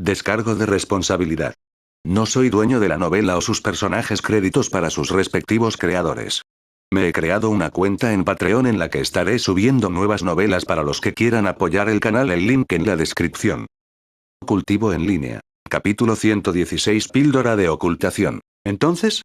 Descargo de responsabilidad. No soy dueño de la novela o sus personajes, créditos para sus respectivos creadores. Me he creado una cuenta en Patreon en la que estaré subiendo nuevas novelas para los que quieran apoyar el canal, el link en la descripción. Cultivo en línea. Capítulo 116. Píldora de ocultación. Entonces,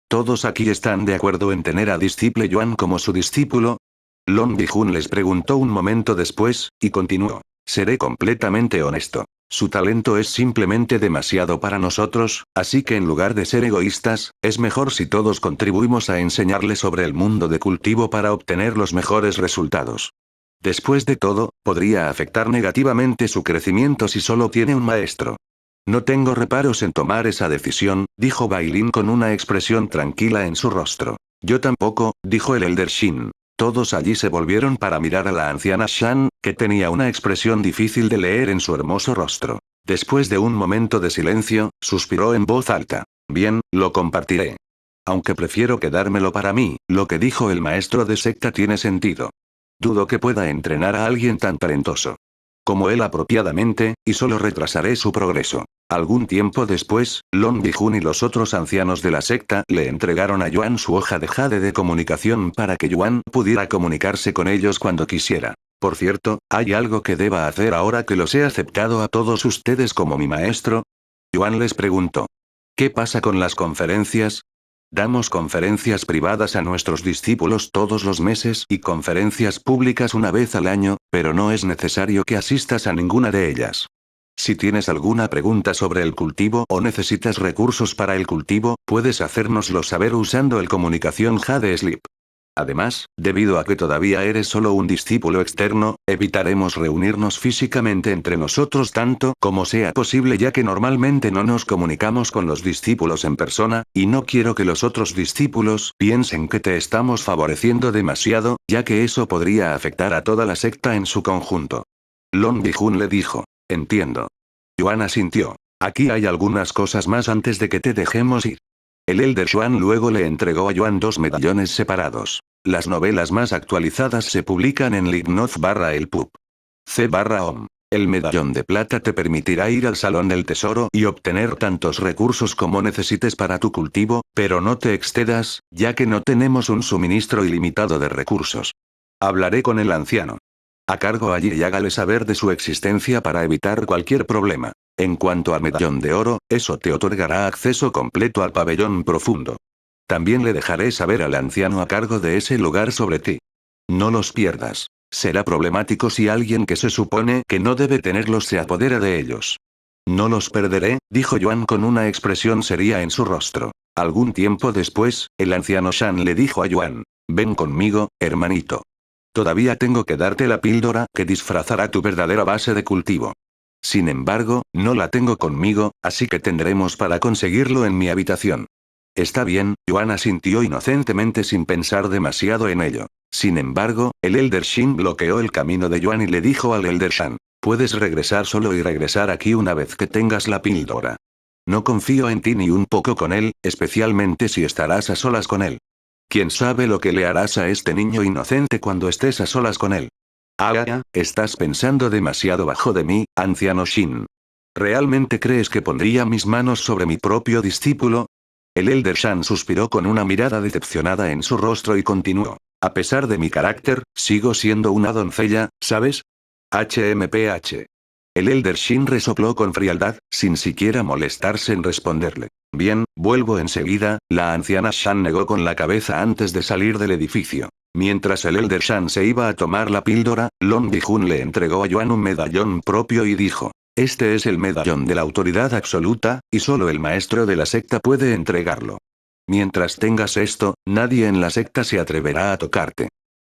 ¿todos aquí están de acuerdo en tener a Disciple Yuan como su discípulo? Long Bi-jun les preguntó un momento después, y continuó. Seré completamente honesto. Su talento es simplemente demasiado para nosotros, así que en lugar de ser egoístas, es mejor si todos contribuimos a enseñarle sobre el mundo de cultivo para obtener los mejores resultados. Después de todo, podría afectar negativamente su crecimiento si solo tiene un maestro. No tengo reparos en tomar esa decisión, dijo Bailin con una expresión tranquila en su rostro. Yo tampoco, dijo el Elder Shin. Todos allí se volvieron para mirar a la anciana Shan, que tenía una expresión difícil de leer en su hermoso rostro. Después de un momento de silencio, suspiró en voz alta. Bien, lo compartiré. Aunque prefiero quedármelo para mí, lo que dijo el maestro de secta tiene sentido. Dudo que pueda entrenar a alguien tan talentoso como él apropiadamente, y solo retrasaré su progreso. Algún tiempo después, Long Bi-jun y los otros ancianos de la secta le entregaron a Yuan su hoja de jade de comunicación para que Yuan pudiera comunicarse con ellos cuando quisiera. Por cierto, ¿hay algo que deba hacer ahora que los he aceptado a todos ustedes como mi maestro? Yuan les preguntó. ¿Qué pasa con las conferencias? Damos conferencias privadas a nuestros discípulos todos los meses y conferencias públicas una vez al año, pero no es necesario que asistas a ninguna de ellas. Si tienes alguna pregunta sobre el cultivo o necesitas recursos para el cultivo, puedes hacérnoslo saber usando el comunicación Jade Slip. Además, debido a que todavía eres solo un discípulo externo, evitaremos reunirnos físicamente entre nosotros tanto como sea posible, ya que normalmente no nos comunicamos con los discípulos en persona, y no quiero que los otros discípulos piensen que te estamos favoreciendo demasiado, ya que eso podría afectar a toda la secta en su conjunto. Long Bi-jun le dijo. Entiendo. Yuan asintió. Aquí hay algunas cosas más antes de que te dejemos ir. El Elder Xuan luego le entregó a Yuan 2 medallones separados. Las novelas más actualizadas se publican en Lignoth/el pub. C/om. El medallón de plata te permitirá ir al Salón del Tesoro y obtener tantos recursos como necesites para tu cultivo, pero no te excedas, ya que no tenemos un suministro ilimitado de recursos. Hablaré con el anciano. A cargo allí y hágale saber de su existencia para evitar cualquier problema. En cuanto al medallón de oro, eso te otorgará acceso completo al pabellón profundo. También le dejaré saber al anciano a cargo de ese lugar sobre ti. No los pierdas. Será problemático si alguien que se supone que no debe tenerlos se apodera de ellos. No los perderé, dijo Yuan con una expresión seria en su rostro. Algún tiempo después, el anciano Shan le dijo a Yuan. Ven conmigo, hermanito. Todavía tengo que darte la píldora que disfrazará tu verdadera base de cultivo. Sin embargo, no la tengo conmigo, así que tendremos para conseguirlo en mi habitación. Está bien, Yuan asintió inocentemente sin pensar demasiado en ello. Sin embargo, el Elder Shin bloqueó el camino de Yuan y le dijo al Elder Shan. Puedes regresar solo y regresar aquí una vez que tengas la píldora. No confío en ti ni un poco con él, especialmente si estarás a solas con él. ¿Quién sabe lo que le harás a este niño inocente cuando estés a solas con él? Ah, estás pensando demasiado bajo de mí, anciano Shin. ¿Realmente crees que pondría mis manos sobre mi propio discípulo? El Elder Shan suspiró con una mirada decepcionada en su rostro y continuó. A pesar de mi carácter, sigo siendo una doncella, ¿sabes? HMPH. El Elder Shin resopló con frialdad, sin siquiera molestarse en responderle. Bien, vuelvo enseguida, la anciana Shan negó con la cabeza antes de salir del edificio. Mientras el Elder Shan se iba a tomar la píldora, Long Bi-jun le entregó a Yuan un medallón propio y dijo. Este es el medallón de la autoridad absoluta, y solo el maestro de la secta puede entregarlo. Mientras tengas esto, nadie en la secta se atreverá a tocarte.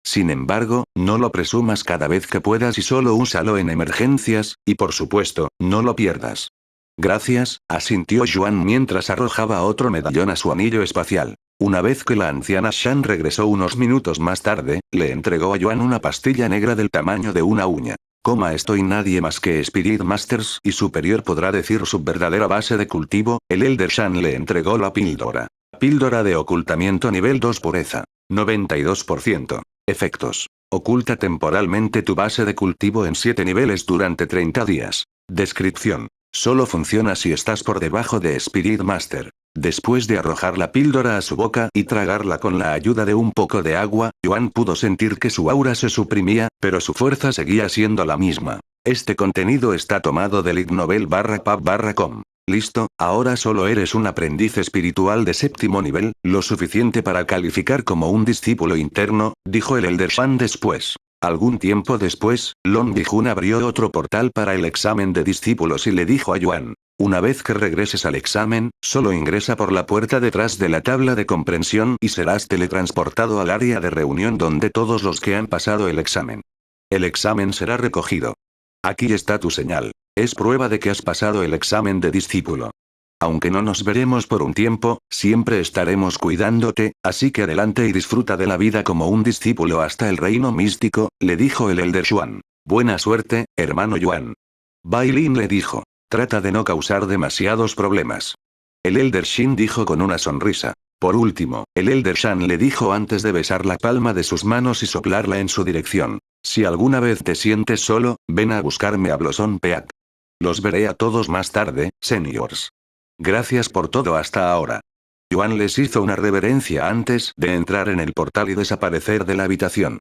Sin embargo, no lo presumas cada vez que puedas y solo úsalo en emergencias, y por supuesto, no lo pierdas. Gracias, asintió Yuan mientras arrojaba otro medallón a su anillo espacial. Una vez que la anciana Shan regresó unos minutos más tarde, le entregó a Yuan una pastilla negra del tamaño de una uña. Coma estoy nadie más que Spirit Masters y superior podrá decir su verdadera base de cultivo, el Elder Shan le entregó la píldora. Píldora de ocultamiento nivel 2 pureza. 92%. Efectos. Oculta temporalmente tu base de cultivo en 7 niveles durante 30 días. Descripción. Solo funciona si estás por debajo de Spirit Master. Después de arrojar la píldora a su boca y tragarla con la ayuda de un poco de agua, Yuan pudo sentir que su aura se suprimía, pero su fuerza seguía siendo la misma. Este contenido está tomado del ignovel.pub.com. Listo, ahora solo eres un aprendiz espiritual de séptimo nivel, lo suficiente para calificar como un discípulo interno, dijo el Elder Shan después. Algún tiempo después, Long Bi-Jun abrió otro portal para el examen de discípulos y le dijo a Yuan: una vez que regreses al examen, solo ingresa por la puerta detrás de la tabla de comprensión y serás teletransportado al área de reunión donde todos los que han pasado el examen. El examen será recogido. Aquí está tu señal. Es prueba de que has pasado el examen de discípulo. Aunque no nos veremos por un tiempo, siempre estaremos cuidándote, así que adelante y disfruta de la vida como un discípulo hasta el reino místico, le dijo el Elder Xuan. Buena suerte, hermano Yuan. Bai Lin le dijo. Trata de no causar demasiados problemas. El Elder Shin dijo con una sonrisa. Por último, el Elder Shan le dijo antes de besar la palma de sus manos y soplarla en su dirección. Si alguna vez te sientes solo, ven a buscarme a Blossom Peak. Los veré a todos más tarde, seniors. Gracias por todo hasta ahora. Yuan les hizo una reverencia antes de entrar en el portal y desaparecer de la habitación.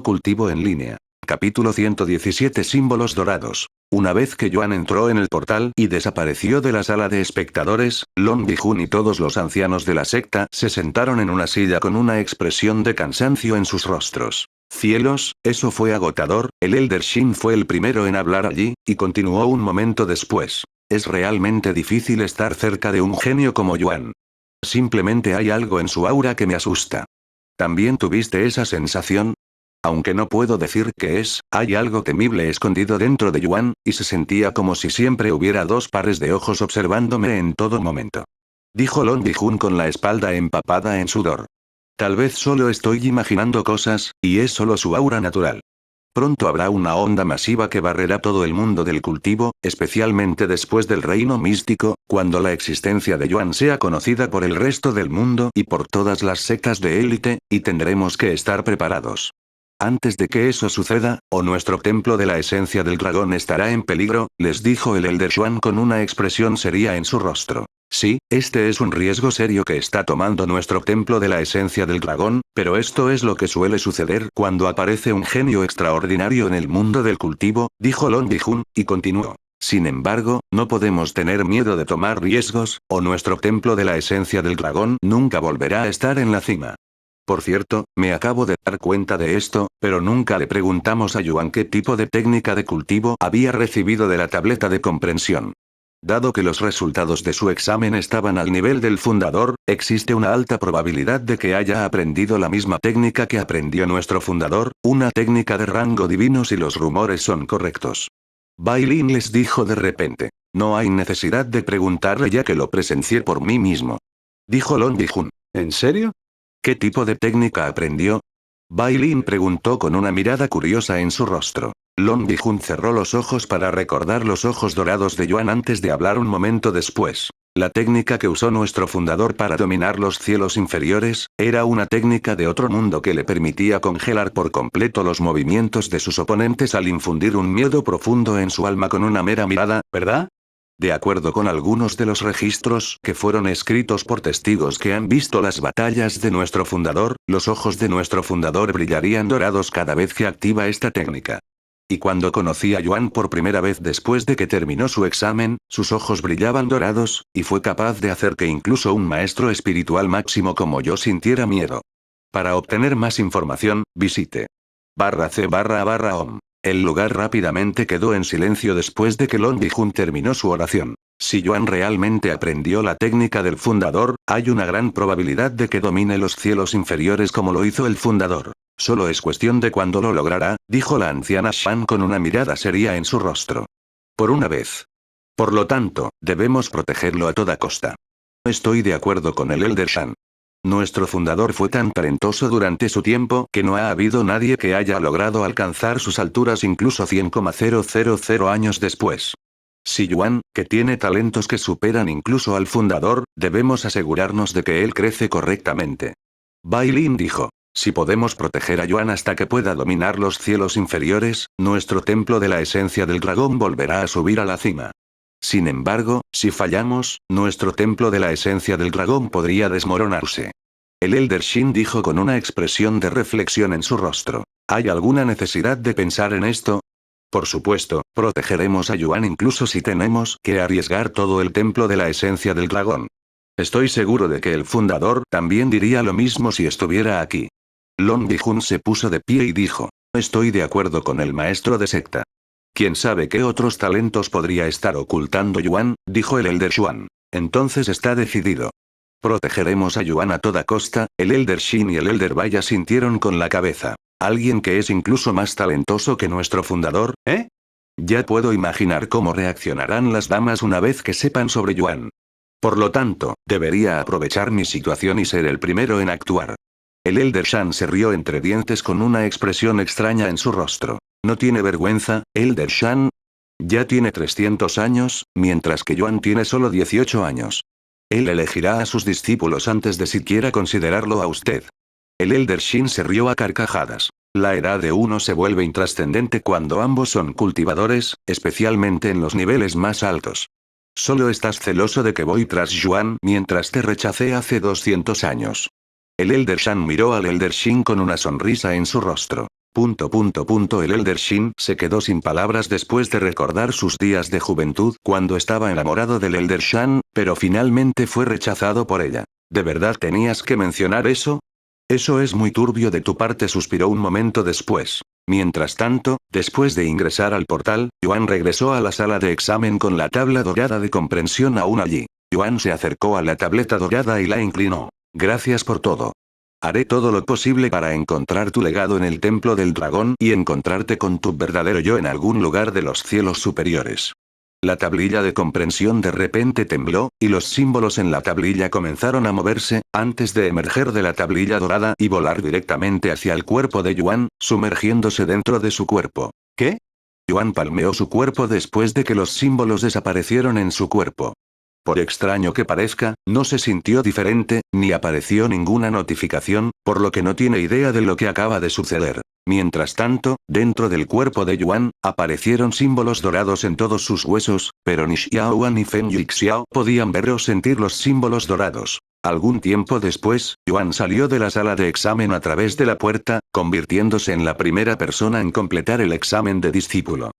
Cultivo en línea. Capítulo 117 Símbolos dorados. Una vez que Yuan entró en el portal y desapareció de la sala de espectadores, Long Bi-Jun y todos los ancianos de la secta se sentaron en una silla con una expresión de cansancio en sus rostros. Cielos, eso fue agotador, el Elder Shin fue el primero en hablar allí, y continuó un momento después. Es realmente difícil estar cerca de un genio como Yuan. Simplemente hay algo en su aura que me asusta. ¿También tuviste esa sensación? Aunque no puedo decir qué es, hay algo temible escondido dentro de Yuan, y se sentía como si siempre hubiera dos pares de ojos observándome en todo momento. Dijo Long Bi-Jun con la espalda empapada en sudor. Tal vez solo estoy imaginando cosas, y es solo su aura natural. Pronto habrá una onda masiva que barrerá todo el mundo del cultivo, especialmente después del reino místico, cuando la existencia de Yuan sea conocida por el resto del mundo y por todas las sectas de élite, y tendremos que estar preparados. Antes de que eso suceda, o nuestro templo de la esencia del dragón estará en peligro, les dijo el Elder Xuan con una expresión seria en su rostro. Sí, este es un riesgo serio que está tomando nuestro templo de la esencia del dragón, pero esto es lo que suele suceder cuando aparece un genio extraordinario en el mundo del cultivo, dijo Long Bi-Jun, y continuó. Sin embargo, no podemos tener miedo de tomar riesgos, o nuestro templo de la esencia del dragón nunca volverá a estar en la cima. Por cierto, me acabo de dar cuenta de esto, pero nunca le preguntamos a Yuan qué tipo de técnica de cultivo había recibido de la tableta de comprensión. Dado que los resultados de su examen estaban al nivel del fundador, existe una alta probabilidad de que haya aprendido la misma técnica que aprendió nuestro fundador, una técnica de rango divino si los rumores son correctos. Bai Lin les dijo de repente. No hay necesidad de preguntarle ya que lo presencié por mí mismo. Dijo Long Bi-Jun. ¿En serio? ¿Qué tipo de técnica aprendió? Bai Lin preguntó con una mirada curiosa en su rostro. Long Bi-Jun cerró los ojos para recordar los ojos dorados de Yuan antes de hablar un momento después. La técnica que usó nuestro fundador para dominar los cielos inferiores, era una técnica de otro mundo que le permitía congelar por completo los movimientos de sus oponentes al infundir un miedo profundo en su alma con una mera mirada, ¿verdad? De acuerdo con algunos de los registros que fueron escritos por testigos que han visto las batallas de nuestro fundador, los ojos de nuestro fundador brillarían dorados cada vez que activa esta técnica. Y cuando conocí a Yuan por primera vez después de que terminó su examen, sus ojos brillaban dorados, y fue capaz de hacer que incluso un maestro espiritual máximo como yo sintiera miedo. Para obtener más información, visite /c//om. El lugar rápidamente quedó en silencio después de que Long Bi-Jun terminó su oración. Si Yuan realmente aprendió la técnica del fundador, hay una gran probabilidad de que domine los cielos inferiores como lo hizo el fundador. Solo es cuestión de cuándo lo logrará, dijo la anciana Shan con una mirada seria en su rostro. Por una vez. Por lo tanto, debemos protegerlo a toda costa. Estoy de acuerdo con el Elder Shan. Nuestro fundador fue tan talentoso durante su tiempo que no ha habido nadie que haya logrado alcanzar sus alturas incluso 100,000 años después. Si Yuan, que tiene talentos que superan incluso al fundador, debemos asegurarnos de que él crece correctamente. Bai Lin dijo. Si podemos proteger a Yuan hasta que pueda dominar los cielos inferiores, nuestro templo de la esencia del dragón volverá a subir a la cima. Sin embargo, si fallamos, nuestro templo de la esencia del dragón podría desmoronarse. El Elder Shin dijo con una expresión de reflexión en su rostro. ¿Hay alguna necesidad de pensar en esto? Por supuesto, protegeremos a Yuan incluso si tenemos que arriesgar todo el templo de la esencia del dragón. Estoy seguro de que el fundador también diría lo mismo si estuviera aquí. Long Bi-jun se puso de pie y dijo. Estoy de acuerdo con el maestro de secta. ¿Quién sabe qué otros talentos podría estar ocultando Yuan? Dijo el Elder Xuan. Entonces está decidido. Protegeremos a Yuan a toda costa. El Elder Shin y el Elder Baya sintieron con la cabeza. ¿Alguien que es incluso más talentoso que nuestro fundador, eh? Ya puedo imaginar cómo reaccionarán las damas una vez que sepan sobre Yuan. Por lo tanto, debería aprovechar mi situación y ser el primero en actuar. El Elder Shan se rió entre dientes con una expresión extraña en su rostro. ¿No tiene vergüenza, Elder Shan? Ya tiene 300 años, mientras que Yuan tiene solo 18 años. Él elegirá a sus discípulos antes de siquiera considerarlo a usted. El Elder Shin se rió a carcajadas. La edad de uno se vuelve intrascendente cuando ambos son cultivadores, especialmente en los niveles más altos. Solo estás celoso de que voy tras Yuan mientras te rechacé hace 200 años. El Elder Shan miró al Elder Shin con una sonrisa en su rostro. El Elder Shin se quedó sin palabras después de recordar sus días de juventud cuando estaba enamorado del Elder Shan, pero finalmente fue rechazado por ella. ¿De verdad tenías que mencionar eso? Eso es muy turbio de tu parte, suspiró un momento después. Mientras tanto, después de ingresar al portal, Yuan regresó a la sala de examen con la tabla dorada de comprensión aún allí. Yuan se acercó a la tableta dorada y la inclinó. Gracias por todo. Haré todo lo posible para encontrar tu legado en el templo del dragón y encontrarte con tu verdadero yo en algún lugar de los cielos superiores. La tablilla de comprensión de repente tembló, y los símbolos en la tablilla comenzaron a moverse, antes de emerger de la tablilla dorada y volar directamente hacia el cuerpo de Yuan, sumergiéndose dentro de su cuerpo. ¿Qué? Yuan palmeó su cuerpo después de que los símbolos desaparecieron en su cuerpo. Por extraño que parezca, no se sintió diferente, ni apareció ninguna notificación, por lo que no tiene idea de lo que acaba de suceder. Mientras tanto, dentro del cuerpo de Yuan, aparecieron símbolos dorados en todos sus huesos, pero ni Xiaoan ni Feng Yixiao podían ver o sentir los símbolos dorados. Algún tiempo después, Yuan salió de la sala de examen a través de la puerta, convirtiéndose en la primera persona en completar el examen de discípulo.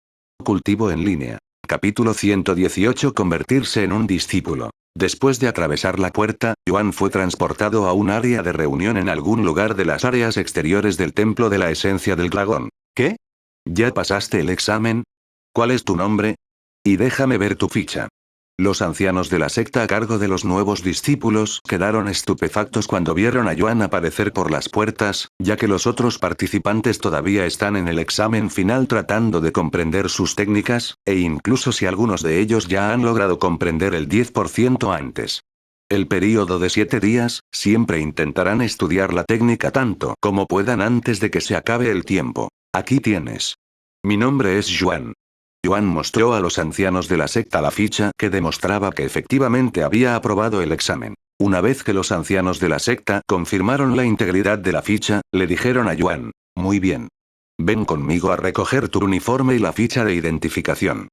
Cultivo en línea. Capítulo 118. Convertirse en un discípulo. Después de atravesar la puerta, Yuan fue transportado a un área de reunión en algún lugar de las áreas exteriores del templo de la esencia del dragón. ¿Qué? ¿Ya pasaste el examen? ¿Cuál es tu nombre? Y déjame ver tu ficha. Los ancianos de la secta a cargo de los nuevos discípulos quedaron estupefactos cuando vieron a Yuan aparecer por las puertas, ya que los otros participantes todavía están en el examen final tratando de comprender sus técnicas, e incluso si algunos de ellos ya han logrado comprender el 10% antes. El período de 7 días, siempre intentarán estudiar la técnica tanto como puedan antes de que se acabe el tiempo. Aquí tienes. Mi nombre es Yuan. Yuan mostró a los ancianos de la secta la ficha que demostraba que efectivamente había aprobado el examen. Una vez que los ancianos de la secta confirmaron la integridad de la ficha, le dijeron a Yuan, muy bien. Ven conmigo a recoger tu uniforme y la ficha de identificación.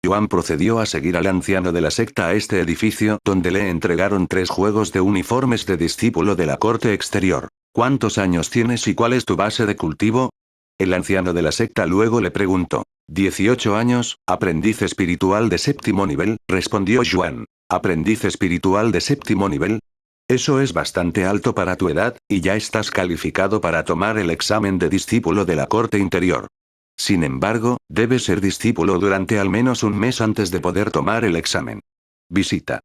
Yuan procedió a seguir al anciano de la secta a este edificio, donde le entregaron 3 juegos de uniformes de discípulo de la corte exterior. ¿Cuántos años tienes y cuál es tu base de cultivo? El anciano de la secta luego le preguntó. 18 años, aprendiz espiritual de 7º nivel, respondió Yuan. ¿Aprendiz espiritual de 7º nivel? Eso es bastante alto para tu edad, y ya estás calificado para tomar el examen de discípulo de la corte interior. Sin embargo, debes ser discípulo durante al menos un mes antes de poder tomar el examen. Visita.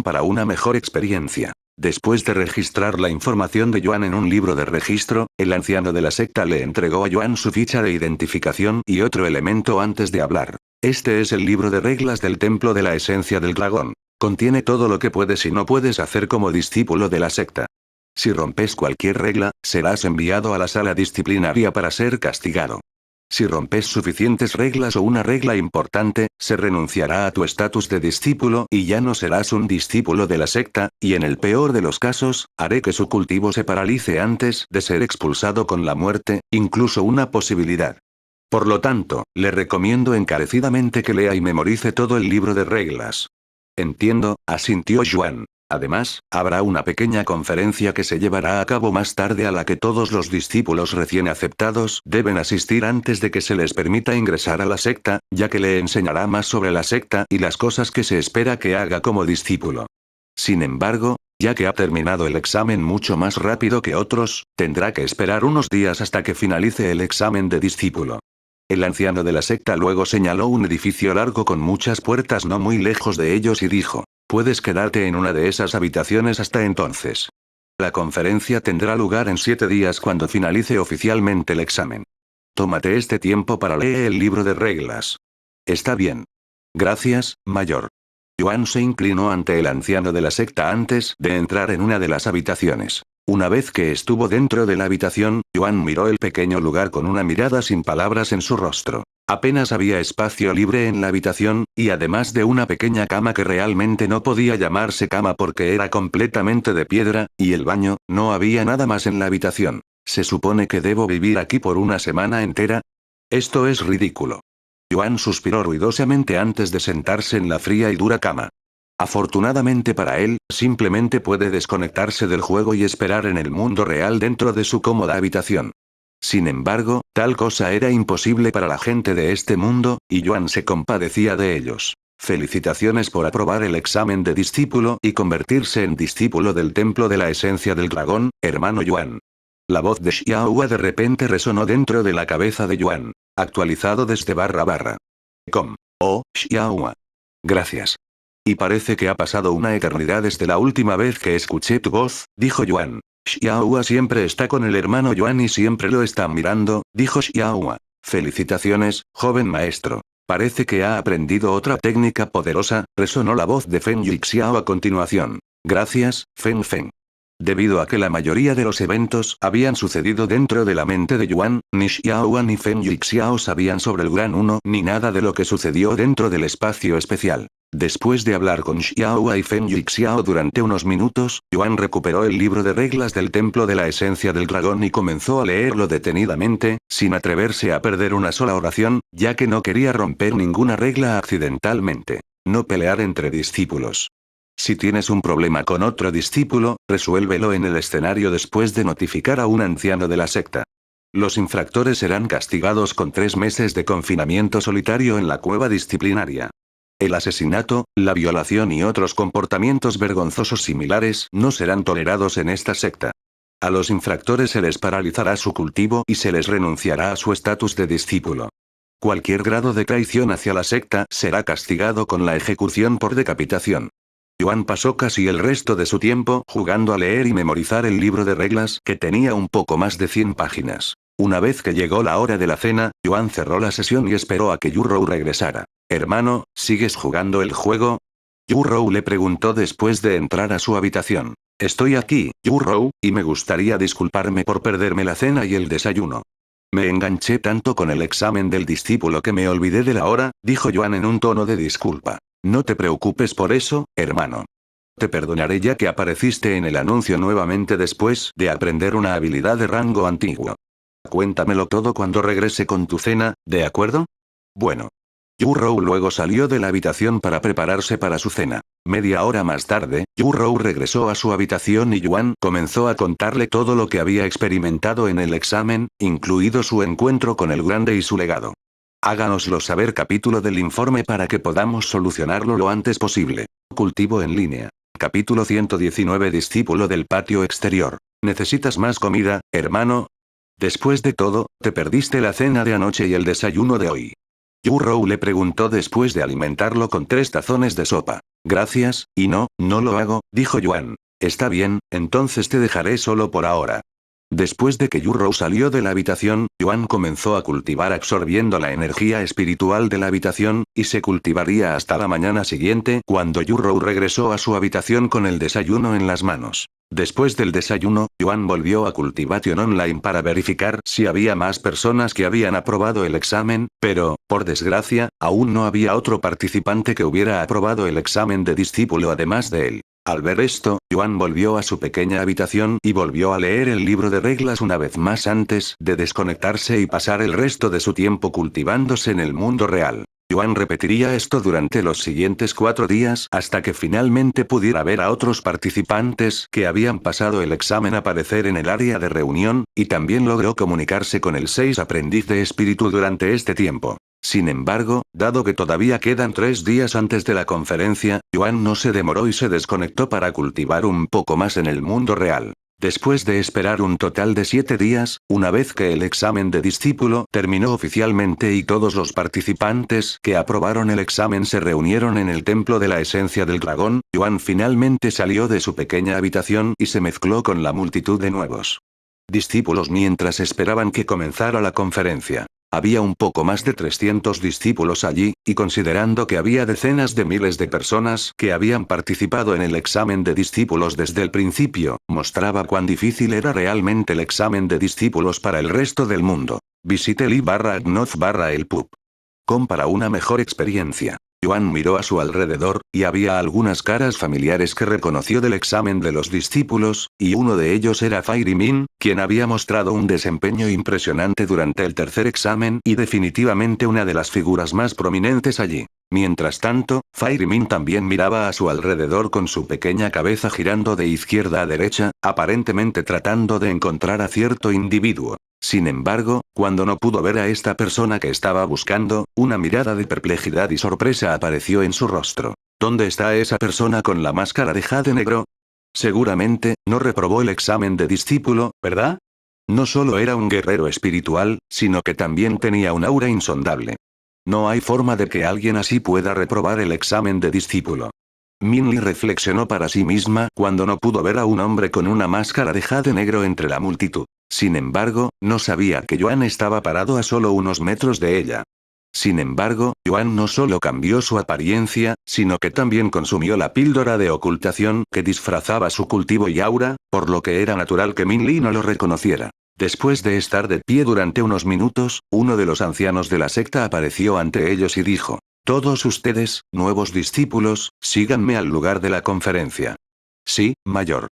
Para una mejor experiencia. Después de registrar la información de Yuan en un libro de registro, el anciano de la secta le entregó a Yuan su ficha de identificación y otro elemento antes de hablar. Este es el libro de reglas del templo de la esencia del dragón. Contiene todo lo que puedes y no puedes hacer como discípulo de la secta. Si rompes cualquier regla, serás enviado a la sala disciplinaria para ser castigado. Si rompes suficientes reglas o una regla importante, se renunciará a tu estatus de discípulo y ya no serás un discípulo de la secta, y en el peor de los casos, haré que su cultivo se paralice antes de ser expulsado con la muerte, incluso una posibilidad. Por lo tanto, le recomiendo encarecidamente que lea y memorice todo el libro de reglas. Entiendo, asintió Yuan. Además, habrá una pequeña conferencia que se llevará a cabo más tarde a la que todos los discípulos recién aceptados deben asistir antes de que se les permita ingresar a la secta, ya que le enseñará más sobre la secta y las cosas que se espera que haga como discípulo. Sin embargo, ya que ha terminado el examen mucho más rápido que otros, tendrá que esperar unos días hasta que finalice el examen de discípulo. El anciano de la secta luego señaló un edificio largo con muchas puertas no muy lejos de ellos y dijo: puedes quedarte en una de esas habitaciones hasta entonces. La conferencia tendrá lugar en 7 días cuando finalice oficialmente el examen. Tómate este tiempo para leer el libro de reglas. Está bien. Gracias, mayor. Yuan se inclinó ante el anciano de la secta antes de entrar en una de las habitaciones. Una vez que estuvo dentro de la habitación, Yuan miró el pequeño lugar con una mirada sin palabras en su rostro. Apenas había espacio libre en la habitación, y además de una pequeña cama que realmente no podía llamarse cama porque era completamente de piedra, y el baño, no había nada más en la habitación. ¿Se supone que debo vivir aquí por una semana entera? Esto es ridículo. Yuan suspiró ruidosamente antes de sentarse en la fría y dura cama. Afortunadamente para él, simplemente puede desconectarse del juego y esperar en el mundo real dentro de su cómoda habitación. Sin embargo, tal cosa era imposible para la gente de este mundo, y Yuan se compadecía de ellos. Felicitaciones por aprobar el examen de discípulo y convertirse en discípulo del templo de la esencia del dragón, hermano Yuan. La voz de Xiaohua de repente resonó dentro de la cabeza de Yuan. Actualizado desde //. Oh, Xiaohua. Gracias. Y parece que ha pasado una eternidad desde la última vez que escuché tu voz, dijo Yuan. Xiaohua siempre está con el hermano Yuan y siempre lo está mirando, dijo Xiaohua. Felicitaciones, joven maestro. Parece que ha aprendido otra técnica poderosa, resonó la voz de Feng Yixiao a continuación. Gracias, Feng Feng. Debido a que la mayoría de los eventos habían sucedido dentro de la mente de Yuan, ni Xiaohua ni Feng Yixiao sabían sobre el Gran Uno ni nada de lo que sucedió dentro del espacio especial. Después de hablar con Xiaohua y Feng Yixiao durante unos minutos, Yuan recuperó el libro de reglas del templo de la esencia del dragón y comenzó a leerlo detenidamente, sin atreverse a perder una sola oración, ya que no quería romper ninguna regla accidentalmente. No pelear entre discípulos. Si tienes un problema con otro discípulo, resuélvelo en el escenario después de notificar a un anciano de la secta. Los infractores serán castigados con 3 meses de confinamiento solitario en la cueva disciplinaria. El asesinato, la violación y otros comportamientos vergonzosos similares no serán tolerados en esta secta. A los infractores se les paralizará su cultivo y se les renunciará a su estatus de discípulo. Cualquier grado de traición hacia la secta será castigado con la ejecución por decapitación. Yuan pasó casi el resto de su tiempo jugando a leer y memorizar el libro de reglas que tenía un poco más de 100 páginas. Una vez que llegó la hora de la cena, Yuan cerró la sesión y esperó a que Yurou regresara. Hermano, ¿sigues jugando el juego? Yurou le preguntó después de entrar a su habitación. Estoy aquí, Yurou, y me gustaría disculparme por perderme la cena y el desayuno. Me enganché tanto con el examen del discípulo que me olvidé de la hora, dijo Yuan en un tono de disculpa. No te preocupes por eso, hermano. Te perdonaré ya que apareciste en el anuncio nuevamente después de aprender una habilidad de rango antiguo. Cuéntamelo todo cuando regrese con tu cena, ¿de acuerdo? Bueno. Yurou luego salió de la habitación para prepararse para su cena. Media hora más tarde, Yurou regresó a su habitación y Yuan comenzó a contarle todo lo que había experimentado en el examen, incluido su encuentro con el grande y su legado. Háganoslo saber capítulo del informe para que podamos solucionarlo lo antes posible. Cultivo en línea. Capítulo 119 Discípulo del patio exterior. ¿Necesitas más comida, hermano? Después de todo, te perdiste la cena de anoche y el desayuno de hoy. Yurou le preguntó después de alimentarlo con 3 tazones de sopa. Gracias, y no lo hago, dijo Yuan. Está bien, entonces te dejaré solo por ahora. Después de que Yurou salió de la habitación, Yuan comenzó a cultivar absorbiendo la energía espiritual de la habitación, y se cultivaría hasta la mañana siguiente cuando Yurou regresó a su habitación con el desayuno en las manos. Después del desayuno, Yuan volvió a Cultivation Online para verificar si había más personas que habían aprobado el examen, pero, por desgracia, aún no había otro participante que hubiera aprobado el examen de discípulo además de él. Al ver esto, Yuan volvió a su pequeña habitación y volvió a leer el libro de reglas una vez más antes de desconectarse y pasar el resto de su tiempo cultivándose en el mundo real. Yuan repetiría esto durante los siguientes 4 días hasta que finalmente pudiera ver a otros participantes que habían pasado el examen aparecer en el área de reunión, y también logró comunicarse con el 6 aprendiz de espíritu durante este tiempo. Sin embargo, dado que todavía quedan 3 días antes de la conferencia, Yuan no se demoró y se desconectó para cultivar un poco más en el mundo real. Después de esperar un total de 7 días, una vez que el examen de discípulo terminó oficialmente y todos los participantes que aprobaron el examen se reunieron en el templo de la esencia del dragón, Yuan finalmente salió de su pequeña habitación y se mezcló con la multitud de nuevos discípulos mientras esperaban que comenzara la conferencia. Había un poco más de 300 discípulos allí, y considerando que había decenas de miles de personas que habían participado en el examen de discípulos desde el principio, mostraba cuán difícil era realmente el examen de discípulos para el resto del mundo. Visite li/agnoz/el-pub.com para una mejor experiencia. Yuan miró a su alrededor, y había algunas caras familiares que reconoció del examen de los discípulos, y uno de ellos era Fairy Min, quien había mostrado un desempeño impresionante durante el tercer examen y definitivamente una de las figuras más prominentes allí. Mientras tanto, Fairy Min también miraba a su alrededor con su pequeña cabeza girando de izquierda a derecha, aparentemente tratando de encontrar a cierto individuo. Sin embargo, cuando no pudo ver a esta persona que estaba buscando, una mirada de perplejidad y sorpresa apareció en su rostro. ¿Dónde está esa persona con la máscara de jade negro? Seguramente, no reprobó el examen de discípulo, ¿verdad? No solo era un guerrero espiritual, sino que también tenía un aura insondable. No hay forma de que alguien así pueda reprobar el examen de discípulo. Min Li reflexionó para sí misma cuando no pudo ver a un hombre con una máscara de jade negro entre la multitud. Sin embargo, no sabía que Yuan estaba parado a solo unos metros de ella. Sin embargo, Yuan no solo cambió su apariencia, sino que también consumió la píldora de ocultación que disfrazaba su cultivo y aura, por lo que era natural que Min Li no lo reconociera. Después de estar de pie durante unos minutos, uno de los ancianos de la secta apareció ante ellos y dijo: «Todos ustedes, nuevos discípulos, síganme al lugar de la conferencia». «Sí, mayor».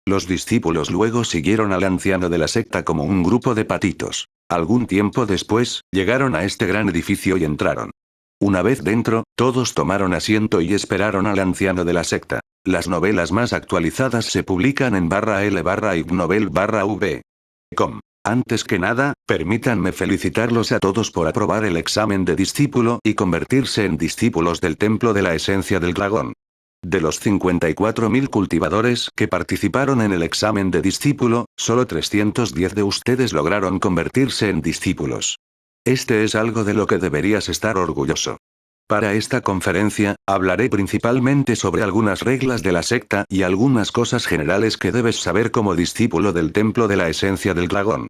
Los discípulos luego siguieron al anciano de la secta como un grupo de patitos. Algún tiempo después, llegaron a este gran edificio y entraron. Una vez dentro, todos tomaron asiento y esperaron al anciano de la secta. Las novelas más actualizadas se publican en /l/ignovel/v.com. Antes que nada, permítanme felicitarlos a todos por aprobar el examen de discípulo y convertirse en discípulos del templo de la esencia del dragón. De los 54.000 cultivadores que participaron en el examen de discípulo, solo 310 de ustedes lograron convertirse en discípulos. Este es algo de lo que deberías estar orgulloso. Para esta conferencia, hablaré principalmente sobre algunas reglas de la secta y algunas cosas generales que debes saber como discípulo del templo de la esencia del dragón.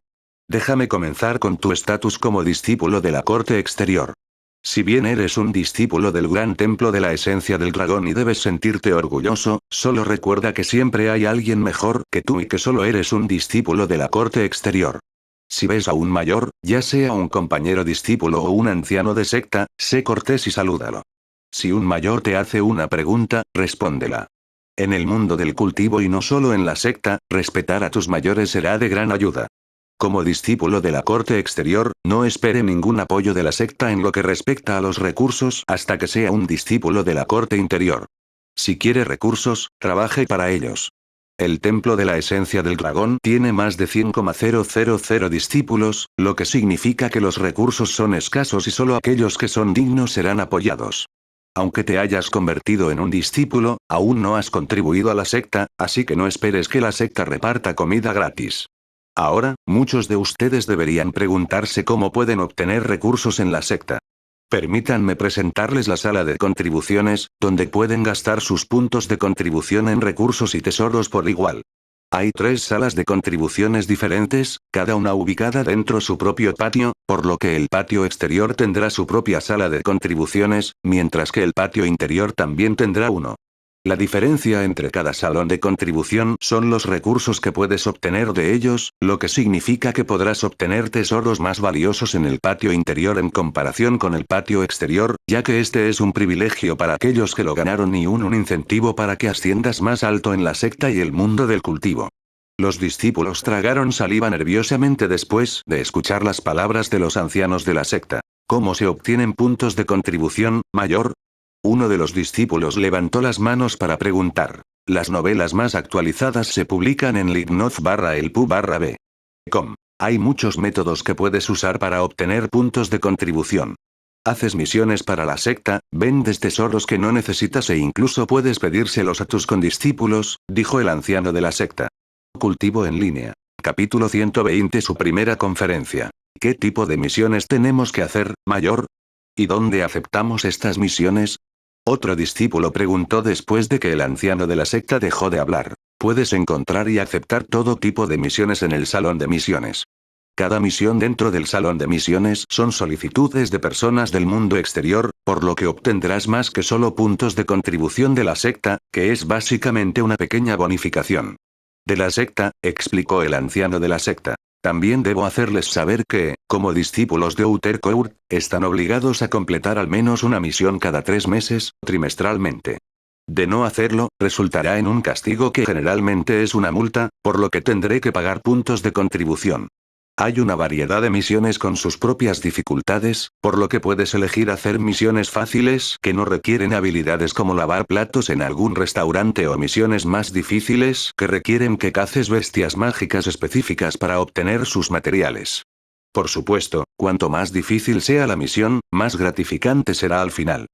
Déjame comenzar con tu estatus como discípulo de la corte exterior. Si bien eres un discípulo del gran templo de la esencia del dragón y debes sentirte orgulloso, solo recuerda que siempre hay alguien mejor que tú y que solo eres un discípulo de la corte exterior. Si ves a un mayor, ya sea un compañero discípulo o un anciano de secta, sé cortés y salúdalo. Si un mayor te hace una pregunta, respóndela. En el mundo del cultivo y no solo en la secta, respetar a tus mayores será de gran ayuda. Como discípulo de la corte exterior, no espere ningún apoyo de la secta en lo que respecta a los recursos hasta que sea un discípulo de la corte interior. Si quiere recursos, trabaje para ellos. El templo de la esencia del dragón tiene más de 100,000 discípulos, lo que significa que los recursos son escasos y solo aquellos que son dignos serán apoyados. Aunque te hayas convertido en un discípulo, aún no has contribuido a la secta, así que no esperes que la secta reparta comida gratis. Ahora, muchos de ustedes deberían preguntarse cómo pueden obtener recursos en la secta. Permítanme presentarles la sala de contribuciones, donde pueden gastar sus puntos de contribución en recursos y tesoros por igual. Hay 3 salas de contribuciones diferentes, cada una ubicada dentro su propio patio, por lo que el patio exterior tendrá su propia sala de contribuciones, mientras que el patio interior también tendrá uno. La diferencia entre cada salón de contribución son los recursos que puedes obtener de ellos, lo que significa que podrás obtener tesoros más valiosos en el patio interior en comparación con el patio exterior, ya que este es un privilegio para aquellos que lo ganaron y un incentivo para que asciendas más alto en la secta y el mundo del cultivo. Los discípulos tragaron saliva nerviosamente después de escuchar las palabras de los ancianos de la secta. ¿Cómo se obtienen puntos de contribución, mayor? Uno de los discípulos levantó las manos para preguntar. Las novelas más actualizadas se publican en Lignoth/elpu/b. Hay muchos métodos que puedes usar para obtener puntos de contribución. Haces misiones para la secta, vendes tesoros que no necesitas e incluso puedes pedírselos a tus condiscípulos, dijo el anciano de la secta. Cultivo en línea. Capítulo 120. Su primera conferencia. ¿Qué tipo de misiones tenemos que hacer, mayor? ¿Y dónde aceptamos estas misiones? Otro discípulo preguntó después de que el anciano de la secta dejó de hablar. Puedes encontrar y aceptar todo tipo de misiones en el salón de misiones. Cada misión dentro del salón de misiones son solicitudes de personas del mundo exterior, por lo que obtendrás más que solo puntos de contribución de la secta, que es básicamente una pequeña bonificación. De la secta, explicó el anciano de la secta. También debo hacerles saber que, como discípulos de Utercourt, están obligados a completar al menos una misión cada 3 meses, trimestralmente. De no hacerlo, resultará en un castigo que generalmente es una multa, por lo que tendré que pagar puntos de contribución. Hay una variedad de misiones con sus propias dificultades, por lo que puedes elegir hacer misiones fáciles que no requieren habilidades como lavar platos en algún restaurante o misiones más difíciles que requieren que caces bestias mágicas específicas para obtener sus materiales. Por supuesto, cuanto más difícil sea la misión, más gratificante será al final.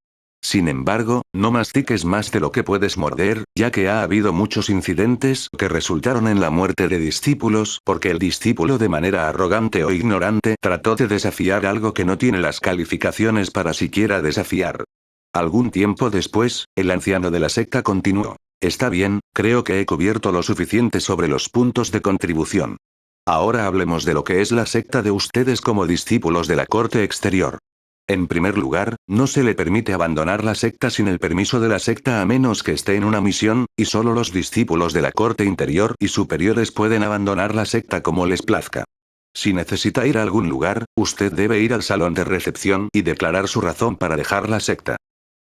Sin embargo, no mastiques más de lo que puedes morder, ya que ha habido muchos incidentes que resultaron en la muerte de discípulos porque el discípulo de manera arrogante o ignorante trató de desafiar algo que no tiene las calificaciones para siquiera desafiar. Algún tiempo después, el anciano de la secta continuó. Está bien, creo que he cubierto lo suficiente sobre los puntos de contribución. Ahora hablemos de lo que es la secta de ustedes como discípulos de la corte exterior. En primer lugar, no se le permite abandonar la secta sin el permiso de la secta a menos que esté en una misión, y solo los discípulos de la corte interior y superiores pueden abandonar la secta como les plazca. Si necesita ir a algún lugar, usted debe ir al salón de recepción y declarar su razón para dejar la secta.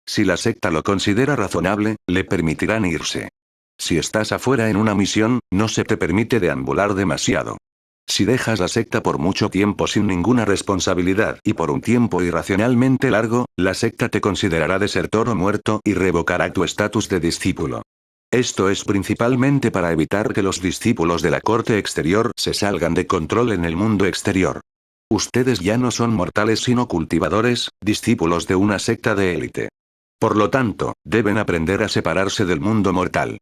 Si la secta lo considera razonable, le permitirán irse. Si estás afuera en una misión, no se te permite deambular demasiado. Si dejas la secta por mucho tiempo sin ninguna responsabilidad y por un tiempo irracionalmente largo, la secta te considerará desertor o muerto y revocará tu estatus de discípulo. Esto es principalmente para evitar que los discípulos de la corte exterior se salgan de control en el mundo exterior. Ustedes ya no son mortales sino cultivadores, discípulos de una secta de élite. Por lo tanto, deben aprender a separarse del mundo mortal.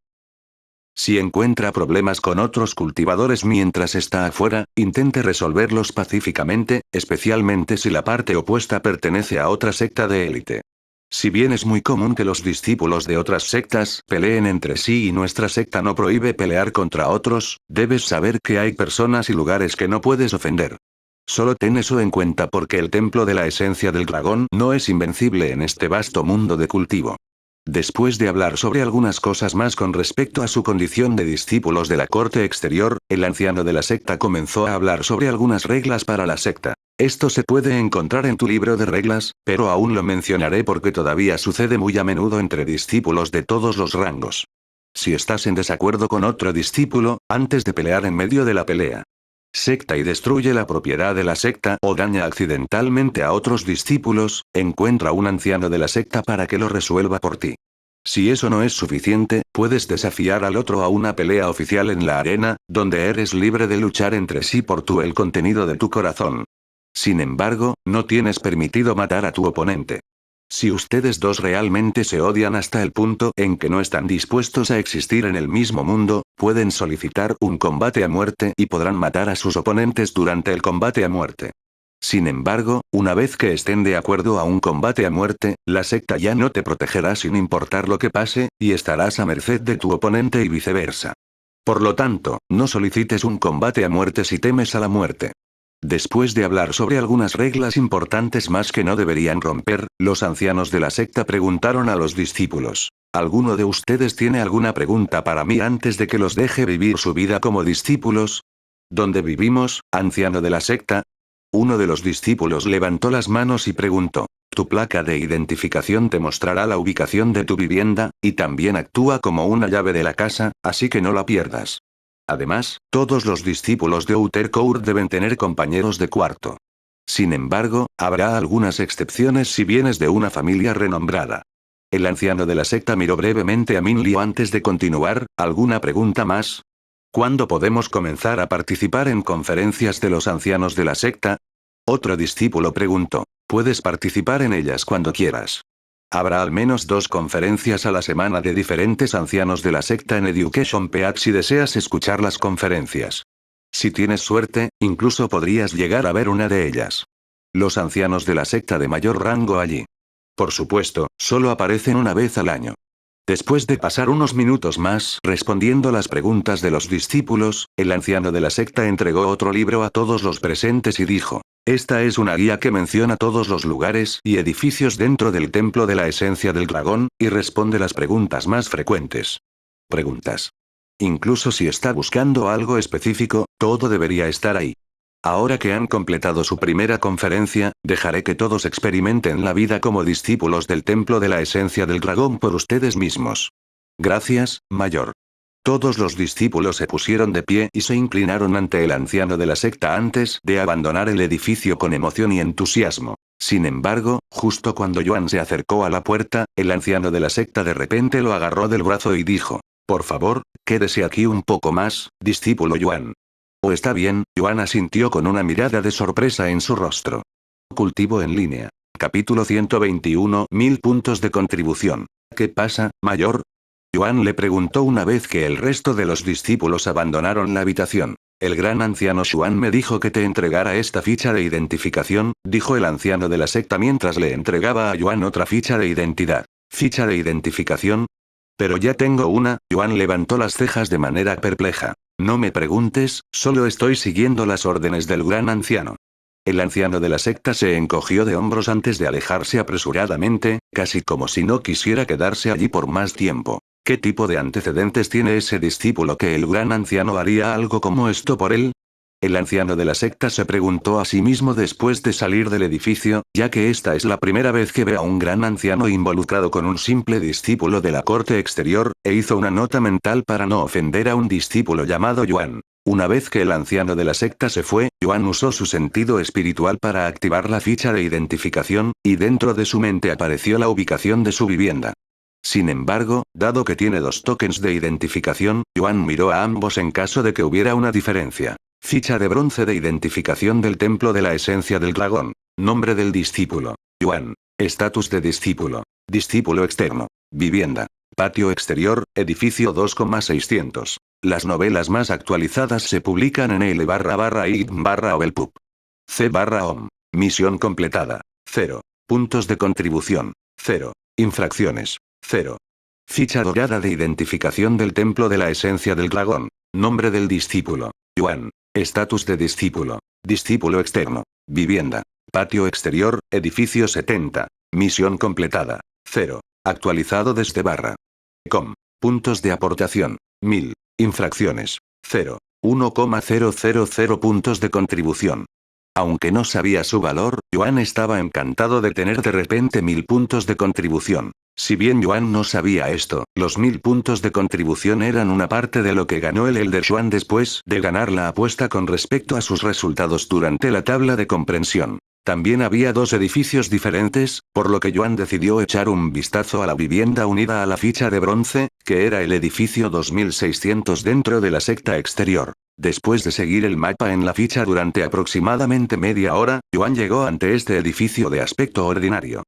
Si encuentra problemas con otros cultivadores mientras está afuera, intente resolverlos pacíficamente, especialmente si la parte opuesta pertenece a otra secta de élite. Si bien es muy común que los discípulos de otras sectas peleen entre sí y nuestra secta no prohíbe pelear contra otros, debes saber que hay personas y lugares que no puedes ofender. Solo ten eso en cuenta porque el templo de la esencia del dragón no es invencible en este vasto mundo de cultivo. Después de hablar sobre algunas cosas más con respecto a su condición de discípulos de la corte exterior, el anciano de la secta comenzó a hablar sobre algunas reglas para la secta. Esto se puede encontrar en tu libro de reglas, pero aún lo mencionaré porque todavía sucede muy a menudo entre discípulos de todos los rangos. Si estás en desacuerdo con otro discípulo, antes de pelear en medio de la pelea, secta y destruye la propiedad de la secta o daña accidentalmente a otros discípulos, encuentra un anciano de la secta para que lo resuelva por ti. Si eso no es suficiente, puedes desafiar al otro a una pelea oficial en la arena, donde eres libre de luchar entre sí por el contenido de tu corazón. Sin embargo, no tienes permitido matar a tu oponente. Si ustedes dos realmente se odian hasta el punto en que no están dispuestos a existir en el mismo mundo, pueden solicitar un combate a muerte y podrán matar a sus oponentes durante el combate a muerte. Sin embargo, una vez que estén de acuerdo a un combate a muerte, la secta ya no te protegerá sin importar lo que pase, y estarás a merced de tu oponente y viceversa. Por lo tanto, no solicites un combate a muerte si temes a la muerte. Después de hablar sobre algunas reglas importantes más que no deberían romper, los ancianos de la secta preguntaron a los discípulos: ¿alguno de ustedes tiene alguna pregunta para mí antes de que los deje vivir su vida como discípulos? ¿Dónde vivimos, anciano de la secta? Uno de los discípulos levantó las manos y preguntó: tu placa de identificación te mostrará la ubicación de tu vivienda, y también actúa como una llave de la casa, así que no la pierdas. Además, todos los discípulos de Outer Court deben tener compañeros de cuarto. Sin embargo, habrá algunas excepciones si vienes de una familia renombrada. El anciano de la secta miró brevemente a Min Liu antes de continuar. ¿Alguna pregunta más? ¿Cuándo podemos comenzar a participar en conferencias de los ancianos de la secta? Otro discípulo preguntó. Puedes participar en ellas cuando quieras. Habrá al menos 2 conferencias a la semana de diferentes ancianos de la secta en Education PH si deseas escuchar las conferencias. Si tienes suerte, incluso podrías llegar a ver una de ellas. Los ancianos de la secta de mayor rango allí. Por supuesto, solo aparecen una vez al año. Después de pasar unos minutos más respondiendo las preguntas de los discípulos, el anciano de la secta entregó otro libro a todos los presentes y dijo: esta es una guía que menciona todos los lugares y edificios dentro del templo de la esencia del dragón, y responde las preguntas más frecuentes. Preguntas. Incluso si está buscando algo específico, todo debería estar ahí. Ahora que han completado su primera conferencia, dejaré que todos experimenten la vida como discípulos del templo de la esencia del dragón por ustedes mismos. Gracias, mayor. Todos los discípulos se pusieron de pie y se inclinaron ante el anciano de la secta antes de abandonar el edificio con emoción y entusiasmo. Sin embargo, justo cuando Yuan se acercó a la puerta, el anciano de la secta de repente lo agarró del brazo y dijo: por favor, quédese aquí un poco más, discípulo Yuan. Oh, está bien, Yuan asintió con una mirada de sorpresa en su rostro. Cultivo en línea. Capítulo 121. 1000 puntos de contribución. ¿Qué pasa, mayor? Yuan le preguntó una vez que el resto de los discípulos abandonaron la habitación. El gran anciano Xuan me dijo que te entregara esta ficha de identificación, dijo el anciano de la secta mientras le entregaba a Yuan otra ficha de identidad. ¿Ficha de identificación? Pero ya tengo una. Yuan levantó las cejas de manera perpleja. No me preguntes, solo estoy siguiendo las órdenes del gran anciano. El anciano de la secta se encogió de hombros antes de alejarse apresuradamente, casi como si no quisiera quedarse allí por más tiempo. ¿Qué tipo de antecedentes tiene ese discípulo que el gran anciano haría algo como esto por él? El anciano de la secta se preguntó a sí mismo después de salir del edificio, ya que esta es la primera vez que ve a un gran anciano involucrado con un simple discípulo de la corte exterior, e hizo una nota mental para no ofender a un discípulo llamado Yuan. Una vez que el anciano de la secta se fue, Yuan usó su sentido espiritual para activar la ficha de identificación, y dentro de su mente apareció la ubicación de su vivienda. Sin embargo, dado que tiene 2 tokens de identificación, Yuan miró a ambos en caso de que hubiera una diferencia. Ficha de bronce de identificación del templo de la esencia del dragón. Nombre del discípulo: Yuan. Estatus de discípulo: discípulo externo. Vivienda: patio exterior, edificio 2,600. Las novelas más actualizadas se publican en L//id/Ovelpup. C/OM. Misión completada: 0. Puntos de contribución: 0. Infracciones: 0. Ficha dorada de identificación del templo de la esencia del dragón. Nombre del discípulo: Yuan. Estatus de discípulo: discípulo externo. Vivienda: patio exterior, edificio 70. Misión completada: 0. Actualizado desde /com. Puntos de aportación: 1000. Infracciones: 0. 1,000 puntos de contribución. Aunque no sabía su valor, Yuan estaba encantado de tener de repente 1000 puntos de contribución. Si bien Yuan no sabía esto, los 1000 puntos de contribución eran una parte de lo que ganó el Elder Xuan después de ganar la apuesta con respecto a sus resultados durante la tabla de comprensión. También había 2 edificios diferentes, por lo que Yuan decidió echar un vistazo a la vivienda unida a la ficha de bronce, que era el edificio 2600 dentro de la secta exterior. Después de seguir el mapa en la ficha durante aproximadamente media hora, Yuan llegó ante este edificio de aspecto ordinario.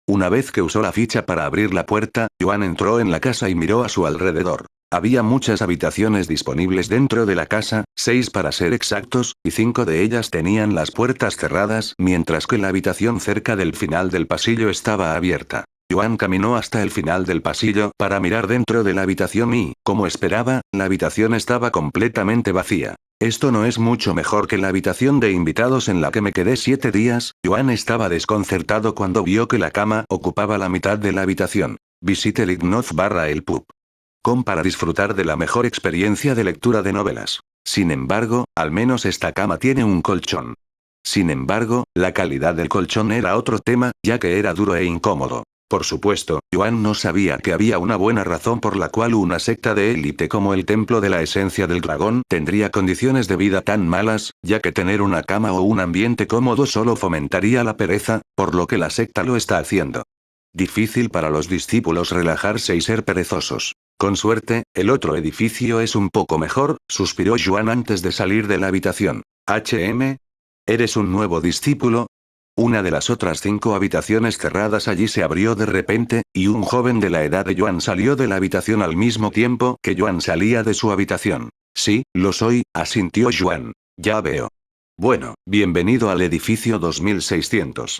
Una vez que usó la ficha para abrir la puerta, Yuan entró en la casa y miró a su alrededor. Había muchas habitaciones disponibles dentro de la casa, 6 para ser exactos, y 5 de ellas tenían las puertas cerradas, mientras que la habitación cerca del final del pasillo estaba abierta. Yuan caminó hasta el final del pasillo para mirar dentro de la habitación y, como esperaba, la habitación estaba completamente vacía. Esto no es mucho mejor que la habitación de invitados en la que me quedé 7 días. Yuan estaba desconcertado cuando vio que la cama ocupaba la mitad de la habitación. Visite Lignoz/el pub. Para disfrutar de la mejor experiencia de lectura de novelas. Sin embargo, al menos esta cama tiene un colchón. Sin embargo, la calidad del colchón era otro tema, ya que era duro e incómodo. Por supuesto, Yuan no sabía que había una buena razón por la cual una secta de élite como el Templo de la Esencia del Dragón tendría condiciones de vida tan malas, ya que tener una cama o un ambiente cómodo solo fomentaría la pereza, por lo que la secta lo está haciendo. Difícil para los discípulos relajarse y ser perezosos. Con suerte, el otro edificio es un poco mejor, suspiró Yuan antes de salir de la habitación. ¿Eres un nuevo discípulo? Una de las otras 5 habitaciones cerradas allí se abrió de repente, y un joven de la edad de Yuan salió de la habitación al mismo tiempo que Yuan salía de su habitación. Sí, lo soy, asintió Yuan. Ya veo. Bueno, bienvenido al edificio 2600.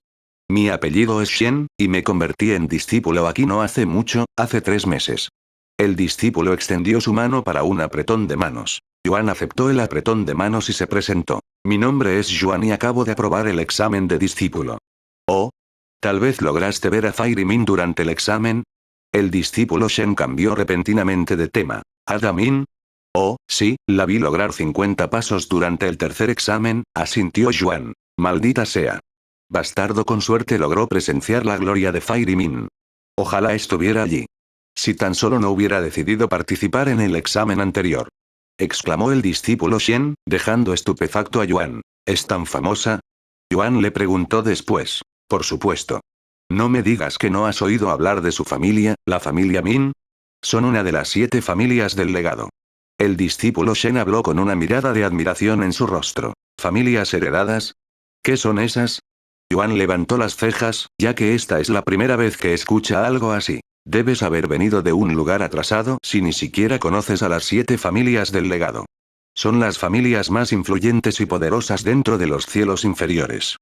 Mi apellido es Shen, y me convertí en discípulo aquí no hace mucho, hace 3 meses. El discípulo extendió su mano para un apretón de manos. Yuan aceptó el apretón de manos y se presentó. Mi nombre es Yuan y acabo de aprobar el examen de discípulo. Oh. ¿Tal vez lograste ver a Fairy Min durante el examen? El discípulo Shen cambió repentinamente de tema. ¿Ada Min? Oh, sí, la vi lograr 50 pasos durante el tercer examen, asintió Yuan. Maldita sea. Bastardo con suerte logró presenciar la gloria de Fairy Min. Ojalá estuviera allí. Si tan solo no hubiera decidido participar en el examen anterior. Exclamó el discípulo Shen, dejando estupefacto a Yuan. ¿Es tan famosa? Yuan le preguntó después. Por supuesto. No me digas que no has oído hablar de su familia, la familia Min. Son una de las 7 familias del legado. El discípulo Shen habló con una mirada de admiración en su rostro. ¿Familias heredadas? ¿Qué son esas? Yuan levantó las cejas, ya que esta es la primera vez que escucha algo así. Debes haber venido de un lugar atrasado si ni siquiera conoces a las 7 familias del legado. Son las familias más influyentes y poderosas dentro de los cielos inferiores.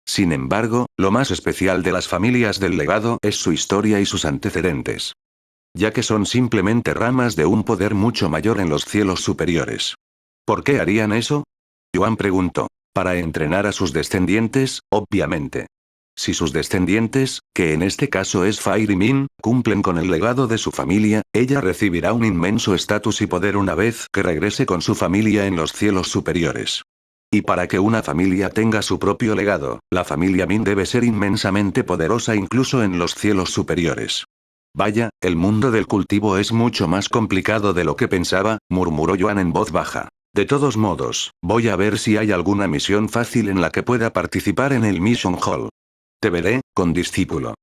Sin embargo, lo más especial de las familias del legado es su historia y sus antecedentes. Ya que son simplemente ramas de un poder mucho mayor en los cielos superiores. ¿Por qué harían eso? Yuan preguntó. Para entrenar a sus descendientes, obviamente. Si sus descendientes, que en este caso es Fairy Min, cumplen con el legado de su familia, ella recibirá un inmenso estatus y poder una vez que regrese con su familia en los cielos superiores. Y para que una familia tenga su propio legado, la familia Min debe ser inmensamente poderosa incluso en los cielos superiores. Vaya, el mundo del cultivo es mucho más complicado de lo que pensaba, murmuró Yuan en voz baja. De todos modos, voy a ver si hay alguna misión fácil en la que pueda participar en el Mission Hall. Te veré, condiscípulo.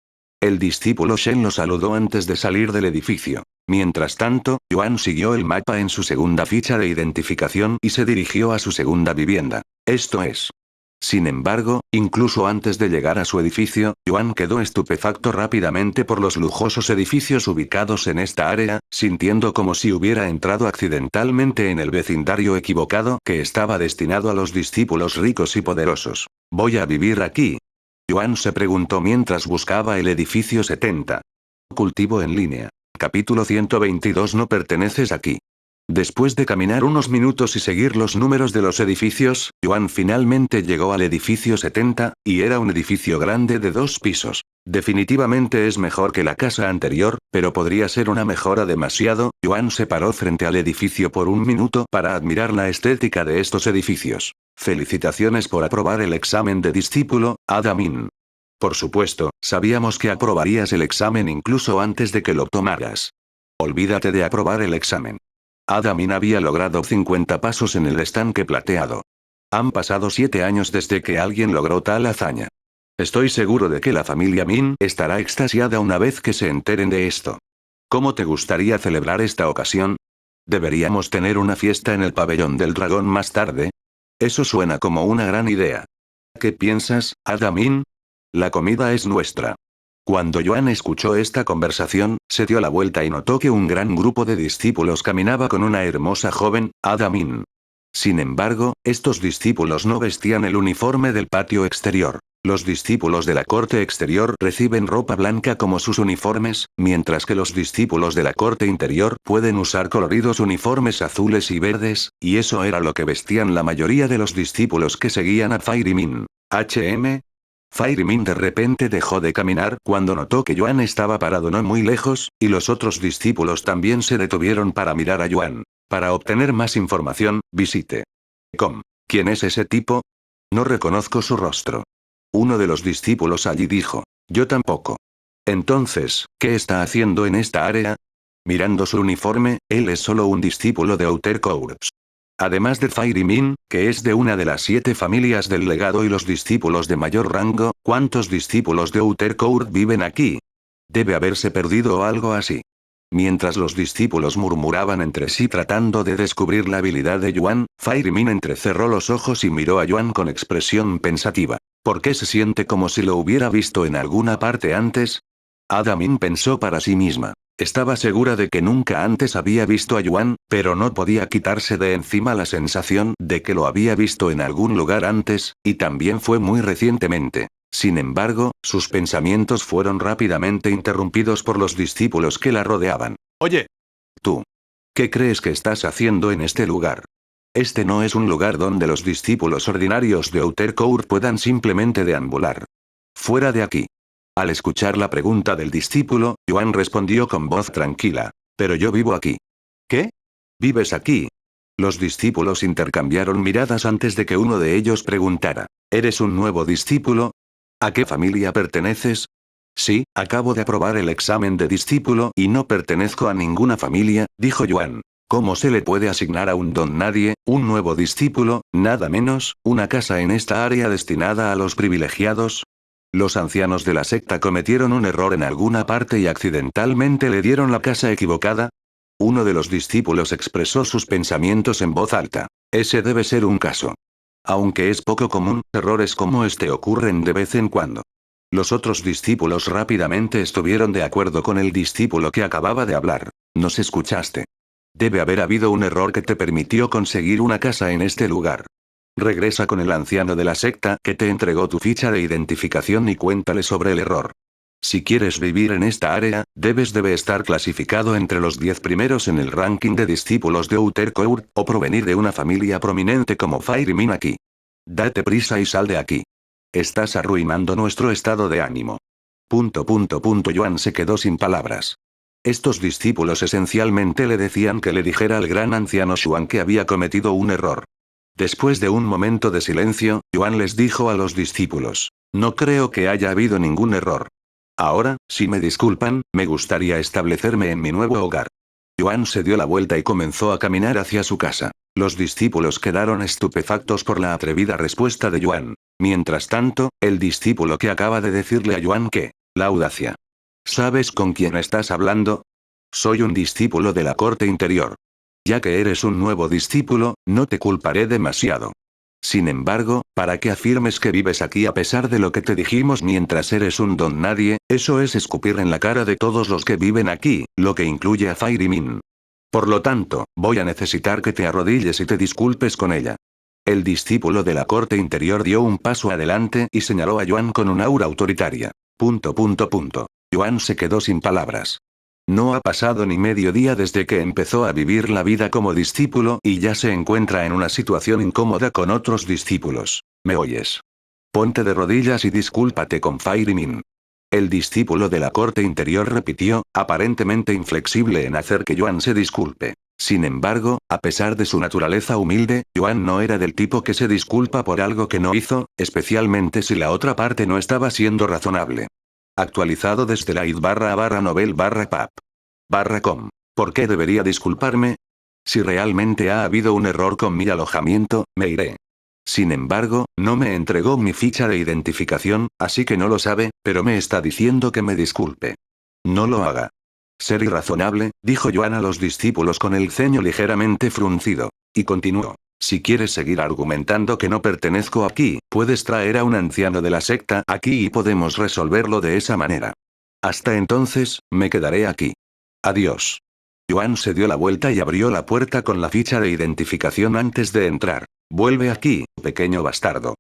El discípulo Shen lo saludó antes de salir del edificio. Mientras tanto, Yuan siguió el mapa en su segunda ficha de identificación y se dirigió a su segunda vivienda. Esto es. Sin embargo, incluso antes de llegar a su edificio, Yuan quedó estupefacto rápidamente por los lujosos edificios ubicados en esta área, sintiendo como si hubiera entrado accidentalmente en el vecindario equivocado que estaba destinado a los discípulos ricos y poderosos. ¿Voy a vivir aquí? Yuan se preguntó mientras buscaba el edificio 70. Cultivo en línea. Capítulo 122. No perteneces aquí. Después de caminar unos minutos y seguir los números de los edificios, Yuan finalmente llegó al edificio 70, y era un edificio grande de 2 pisos. Definitivamente es mejor que la casa anterior, pero podría ser una mejora demasiado. Yuan se paró frente al edificio por un minuto para admirar la estética de estos edificios. Felicitaciones por aprobar el examen de discípulo, Ada Min. Por supuesto, sabíamos que aprobarías el examen incluso antes de que lo tomaras. Olvídate de aprobar el examen. Ada Min había logrado 50 pasos en el estanque plateado. Han pasado 7 años desde que alguien logró tal hazaña. Estoy seguro de que la familia Min estará extasiada una vez que se enteren de esto. ¿Cómo te gustaría celebrar esta ocasión? ¿Deberíamos tener una fiesta en el pabellón del dragón más tarde? Eso suena como una gran idea. ¿Qué piensas, Ada Min? La comida es nuestra. Cuando Yuan escuchó esta conversación, se dio la vuelta y notó que un gran grupo de discípulos caminaba con una hermosa joven, Ada Min. Sin embargo, estos discípulos no vestían el uniforme del patio exterior. Los discípulos de la corte exterior reciben ropa blanca como sus uniformes, mientras que los discípulos de la corte interior pueden usar coloridos uniformes azules y verdes, y eso era lo que vestían la mayoría de los discípulos que seguían a Fairy Min. Fairy Min de repente dejó de caminar cuando notó que Yuan estaba parado no muy lejos, y los otros discípulos también se detuvieron para mirar a Yuan. Para obtener más información, visite. ¿Quién es ese tipo? No reconozco su rostro. Uno de los discípulos allí dijo. Yo tampoco. Entonces, ¿qué está haciendo en esta área? Mirando su uniforme, él es solo un discípulo de Outer Courts. Además de Fairy Min, que es de una de las 7 familias del legado y los discípulos de mayor rango, ¿cuántos discípulos de Outer Court viven aquí? Debe haberse perdido o algo así. Mientras los discípulos murmuraban entre sí tratando de descubrir la habilidad de Yuan, Fairy Min entrecerró los ojos y miró a Yuan con expresión pensativa. ¿Por qué se siente como si lo hubiera visto en alguna parte antes? Ada Min pensó para sí misma. Estaba segura de que nunca antes había visto a Yuan, pero no podía quitarse de encima la sensación de que lo había visto en algún lugar antes, y también fue muy recientemente. Sin embargo, sus pensamientos fueron rápidamente interrumpidos por los discípulos que la rodeaban. Oye. Tú. ¿Qué crees que estás haciendo en este lugar? Este no es un lugar donde los discípulos ordinarios de Outer Court puedan simplemente deambular. Fuera de aquí. Al escuchar la pregunta del discípulo, Yuan respondió con voz tranquila. Pero yo vivo aquí. ¿Qué? ¿Vives aquí? Los discípulos intercambiaron miradas antes de que uno de ellos preguntara. ¿Eres un nuevo discípulo? ¿A qué familia perteneces? Sí, acabo de aprobar el examen de discípulo y no pertenezco a ninguna familia, dijo Yuan. ¿Cómo se le puede asignar a un don nadie, un nuevo discípulo, nada menos, una casa en esta área destinada a los privilegiados? Los ancianos de la secta cometieron un error en alguna parte y accidentalmente le dieron la casa equivocada. Uno de los discípulos expresó sus pensamientos en voz alta. Ese debe ser un caso. Aunque es poco común, errores como este ocurren de vez en cuando. Los otros discípulos rápidamente estuvieron de acuerdo con el discípulo que acababa de hablar. ¿Nos escuchaste? Debe haber habido un error que te permitió conseguir una casa en este lugar. Regresa con el anciano de la secta que te entregó tu ficha de identificación y cuéntale sobre el error. Si quieres vivir en esta área, debes estar clasificado entre los 10 primeros en el ranking de discípulos de Outer Court, o provenir de una familia prominente como Fairy Min aquí. Date prisa y sal de aquí. Estás arruinando nuestro estado de ánimo. Yuan se quedó sin palabras. Estos discípulos esencialmente le decían que le dijera al gran anciano Xuan que había cometido un error. Después de un momento de silencio, Yuan les dijo a los discípulos. No creo que haya habido ningún error. Ahora, si me disculpan, me gustaría establecerme en mi nuevo hogar. Yuan se dio la vuelta y comenzó a caminar hacia su casa. Los discípulos quedaron estupefactos por la atrevida respuesta de Yuan. Mientras tanto, el discípulo que acaba de decirle a Yuan que, la audacia. ¿Sabes con quién estás hablando? Soy un discípulo de la corte interior. Ya que eres un nuevo discípulo, no te culparé demasiado. Sin embargo, para que afirmes que vives aquí a pesar de lo que te dijimos mientras eres un don nadie, eso es escupir en la cara de todos los que viven aquí, lo que incluye a Fairy Min. Por lo tanto, voy a necesitar que te arrodilles y te disculpes con ella. El discípulo de la corte interior dio un paso adelante y señaló a Yuan con un aura autoritaria. Yuan se quedó sin palabras. No ha pasado ni medio día desde que empezó a vivir la vida como discípulo y ya se encuentra en una situación incómoda con otros discípulos. ¿Me oyes? Ponte de rodillas y discúlpate con Fairy Min. El discípulo de la corte interior repitió, aparentemente inflexible en hacer que Yuan se disculpe. Sin embargo, a pesar de su naturaleza humilde, Yuan no era del tipo que se disculpa por algo que no hizo, especialmente si la otra parte no estaba siendo razonable. Actualizado desde la id/novel/pap.com. ¿Por qué debería disculparme? Si realmente ha habido un error con mi alojamiento, me iré. Sin embargo, no me entregó mi ficha de identificación, así que no lo sabe, pero me está diciendo que me disculpe. No lo haga. Ser irrazonable, dijo Yuan a los discípulos con el ceño ligeramente fruncido. Y continuó. Si quieres seguir argumentando que no pertenezco aquí, puedes traer a un anciano de la secta aquí y podemos resolverlo de esa manera. Hasta entonces, me quedaré aquí. Adiós. Yuan se dio la vuelta y abrió la puerta con la ficha de identificación antes de entrar. Vuelve aquí, pequeño bastardo.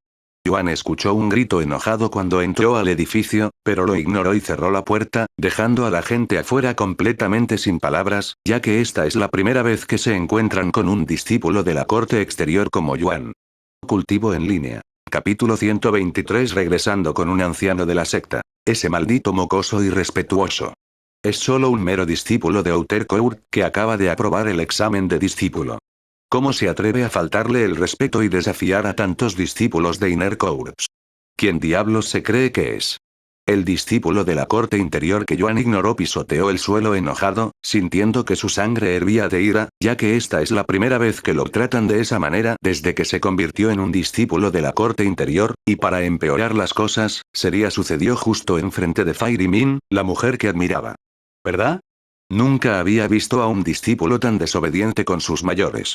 Yuan escuchó un grito enojado cuando entró al edificio, pero lo ignoró y cerró la puerta, dejando a la gente afuera completamente sin palabras, ya que esta es la primera vez que se encuentran con un discípulo de la corte exterior como Yuan. Cultivo en línea. Capítulo 123. Regresando con un anciano de la secta. Ese maldito mocoso irrespetuoso. Es solo un mero discípulo de Outer Court, que acaba de aprobar el examen de discípulo. ¿Cómo se atreve a faltarle el respeto y desafiar a tantos discípulos de Inner Courts? ¿Quién diablos se cree que es? El discípulo de la corte interior que Yuan ignoró pisoteó el suelo enojado, sintiendo que su sangre hervía de ira, ya que esta es la primera vez que lo tratan de esa manera desde que se convirtió en un discípulo de la corte interior, y para empeorar las cosas, sucedió justo enfrente de Fairy Min, la mujer que admiraba. ¿Verdad? Nunca había visto a un discípulo tan desobediente con sus mayores.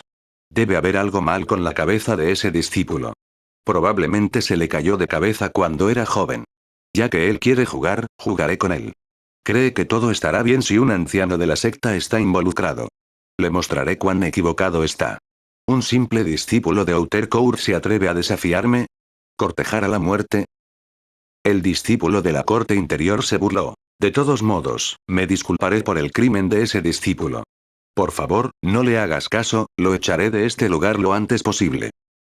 Debe haber algo mal con la cabeza de ese discípulo. Probablemente se le cayó de cabeza cuando era joven. Ya que él quiere jugar, jugaré con él. Cree que todo estará bien si un anciano de la secta está involucrado. Le mostraré cuán equivocado está. ¿Un simple discípulo de Outer Court se atreve a desafiarme? ¿Cortejar a la muerte? El discípulo de la corte interior se burló. De todos modos, me disculparé por el crimen de ese discípulo. Por favor, no le hagas caso, lo echaré de este lugar lo antes posible.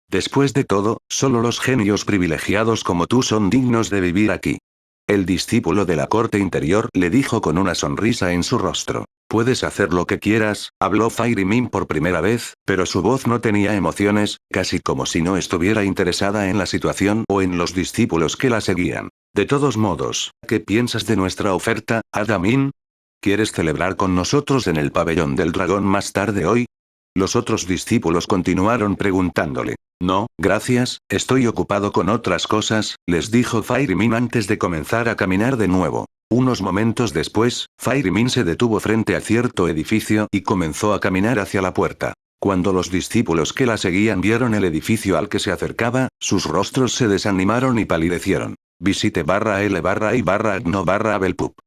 Después de todo, solo los genios privilegiados como tú son dignos de vivir aquí. El discípulo de la corte interior le dijo con una sonrisa en su rostro. Puedes hacer lo que quieras, habló Fairy Min por primera vez, pero su voz no tenía emociones, casi como si no estuviera interesada en la situación o en los discípulos que la seguían. De todos modos, ¿qué piensas de nuestra oferta, Ada Min? ¿Quieres celebrar con nosotros en el pabellón del dragón más tarde hoy? Los otros discípulos continuaron preguntándole. No, gracias, estoy ocupado con otras cosas, les dijo Fairy Min antes de comenzar a caminar de nuevo. Unos momentos después, Fairy Min se detuvo frente a cierto edificio y comenzó a caminar hacia la puerta. Cuando los discípulos que la seguían vieron el edificio al que se acercaba, sus rostros se desanimaron y palidecieron. Visite /L/I/GNO/Abelpup.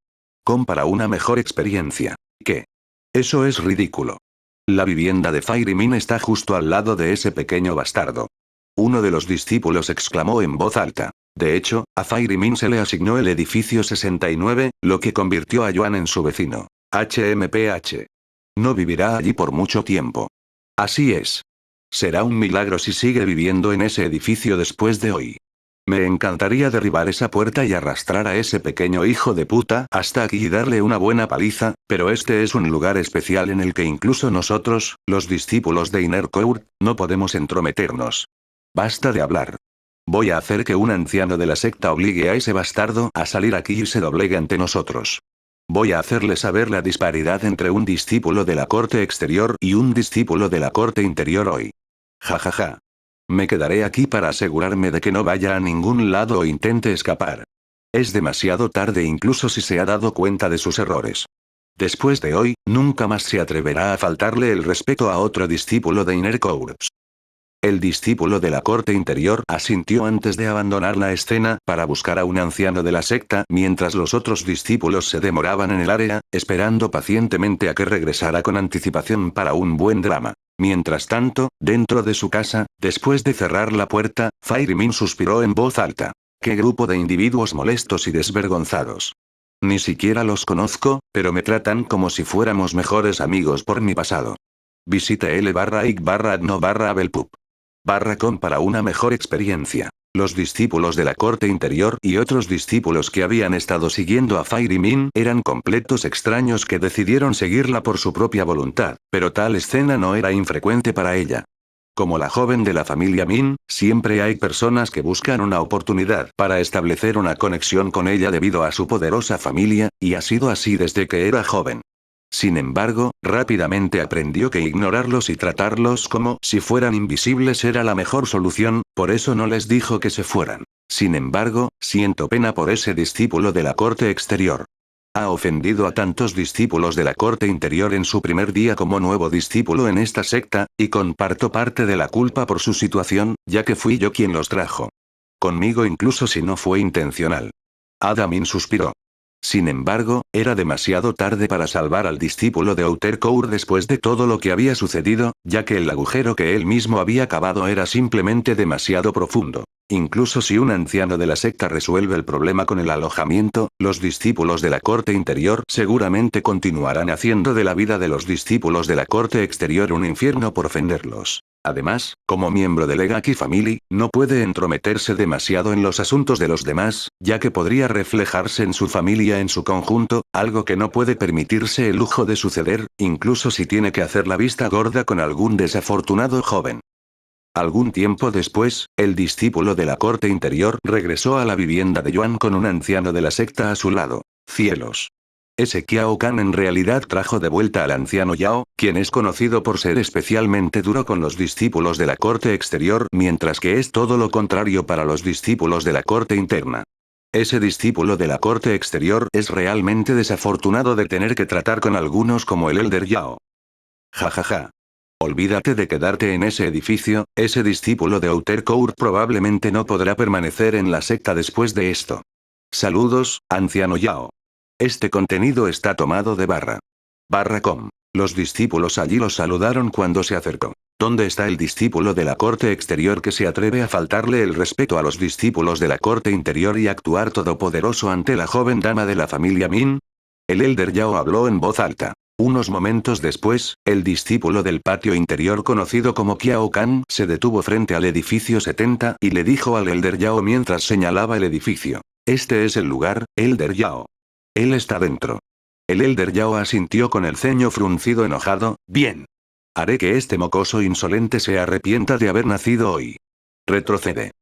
Para una mejor experiencia. ¿Qué? Eso es ridículo. La vivienda de Fairy Min está justo al lado de ese pequeño bastardo. Uno de los discípulos exclamó en voz alta. De hecho, a Fairy Min se le asignó el edificio 69, lo que convirtió a Yuan en su vecino. HMPH. No vivirá allí por mucho tiempo. Así es. Será un milagro si sigue viviendo en ese edificio después de hoy. Me encantaría derribar esa puerta y arrastrar a ese pequeño hijo de puta hasta aquí y darle una buena paliza, pero este es un lugar especial en el que incluso nosotros, los discípulos de Inner Court, no podemos entrometernos. Basta de hablar. Voy a hacer que un anciano de la secta obligue a ese bastardo a salir aquí y se doblegue ante nosotros. Voy a hacerle saber la disparidad entre un discípulo de la corte exterior y un discípulo de la corte interior hoy. Jajaja. Me quedaré aquí para asegurarme de que no vaya a ningún lado o intente escapar. Es demasiado tarde incluso si se ha dado cuenta de sus errores. Después de hoy, nunca más se atreverá a faltarle el respeto a otro discípulo de Inner Courts. El discípulo de la corte interior asintió antes de abandonar la escena para buscar a un anciano de la secta mientras los otros discípulos se demoraban en el área, esperando pacientemente a que regresara con anticipación para un buen drama. Mientras tanto, dentro de su casa, después de cerrar la puerta, Fairy Min suspiró en voz alta. ¡Qué grupo de individuos molestos y desvergonzados! Ni siquiera los conozco, pero me tratan como si fuéramos mejores amigos por mi pasado. Visite L/I/GNO/Abelpup. /com para una mejor experiencia. Los discípulos de la corte interior y otros discípulos que habían estado siguiendo a Fairy Min eran completos extraños que decidieron seguirla por su propia voluntad, pero tal escena no era infrecuente para ella. Como la joven de la familia Min, siempre hay personas que buscan una oportunidad para establecer una conexión con ella debido a su poderosa familia, y ha sido así desde que era joven. Sin embargo, rápidamente aprendió que ignorarlos y tratarlos como si fueran invisibles era la mejor solución, por eso no les dijo que se fueran. Sin embargo, siento pena por ese discípulo de la corte exterior. Ha ofendido a tantos discípulos de la corte interior en su primer día como nuevo discípulo en esta secta, y comparto parte de la culpa por su situación, ya que fui yo quien los trajo. Conmigo incluso si no fue intencional. Ada Min suspiró. Sin embargo, era demasiado tarde para salvar al discípulo de Outercourt después de todo lo que había sucedido, ya que el agujero que él mismo había cavado era simplemente demasiado profundo. Incluso si un anciano de la secta resuelve el problema con el alojamiento, los discípulos de la corte interior seguramente continuarán haciendo de la vida de los discípulos de la corte exterior un infierno por ofenderlos. Además, como miembro de Egaki Family, no puede entrometerse demasiado en los asuntos de los demás, ya que podría reflejarse en su familia en su conjunto, algo que no puede permitirse el lujo de suceder, incluso si tiene que hacer la vista gorda con algún desafortunado joven. Algún tiempo después, el discípulo de la corte interior regresó a la vivienda de Yuan con un anciano de la secta a su lado. Cielos. Ese Kiao Kan en realidad trajo de vuelta al anciano Yao, quien es conocido por ser especialmente duro con los discípulos de la corte exterior, mientras que es todo lo contrario para los discípulos de la corte interna. Ese discípulo de la corte exterior es realmente desafortunado de tener que tratar con algunos como el Elder Yao. Jajaja. Olvídate de quedarte en ese edificio, ese discípulo de Outercourt probablemente no podrá permanecer en la secta después de esto. Saludos, anciano Yao. Este contenido está tomado de /com. Los discípulos allí lo saludaron cuando se acercó. ¿Dónde está el discípulo de la corte exterior que se atreve a faltarle el respeto a los discípulos de la corte interior y actuar todopoderoso ante la joven dama de la familia Min? El Elder Yao habló en voz alta. Unos momentos después, el discípulo del patio interior conocido como Kiao Kan se detuvo frente al edificio 70 y le dijo al Elder Yao mientras señalaba el edificio. Este es el lugar, Elder Yao. Él está dentro. El Elder Yao asintió con el ceño fruncido enojado. Bien. Haré que este mocoso insolente se arrepienta de haber nacido hoy. Retrocede.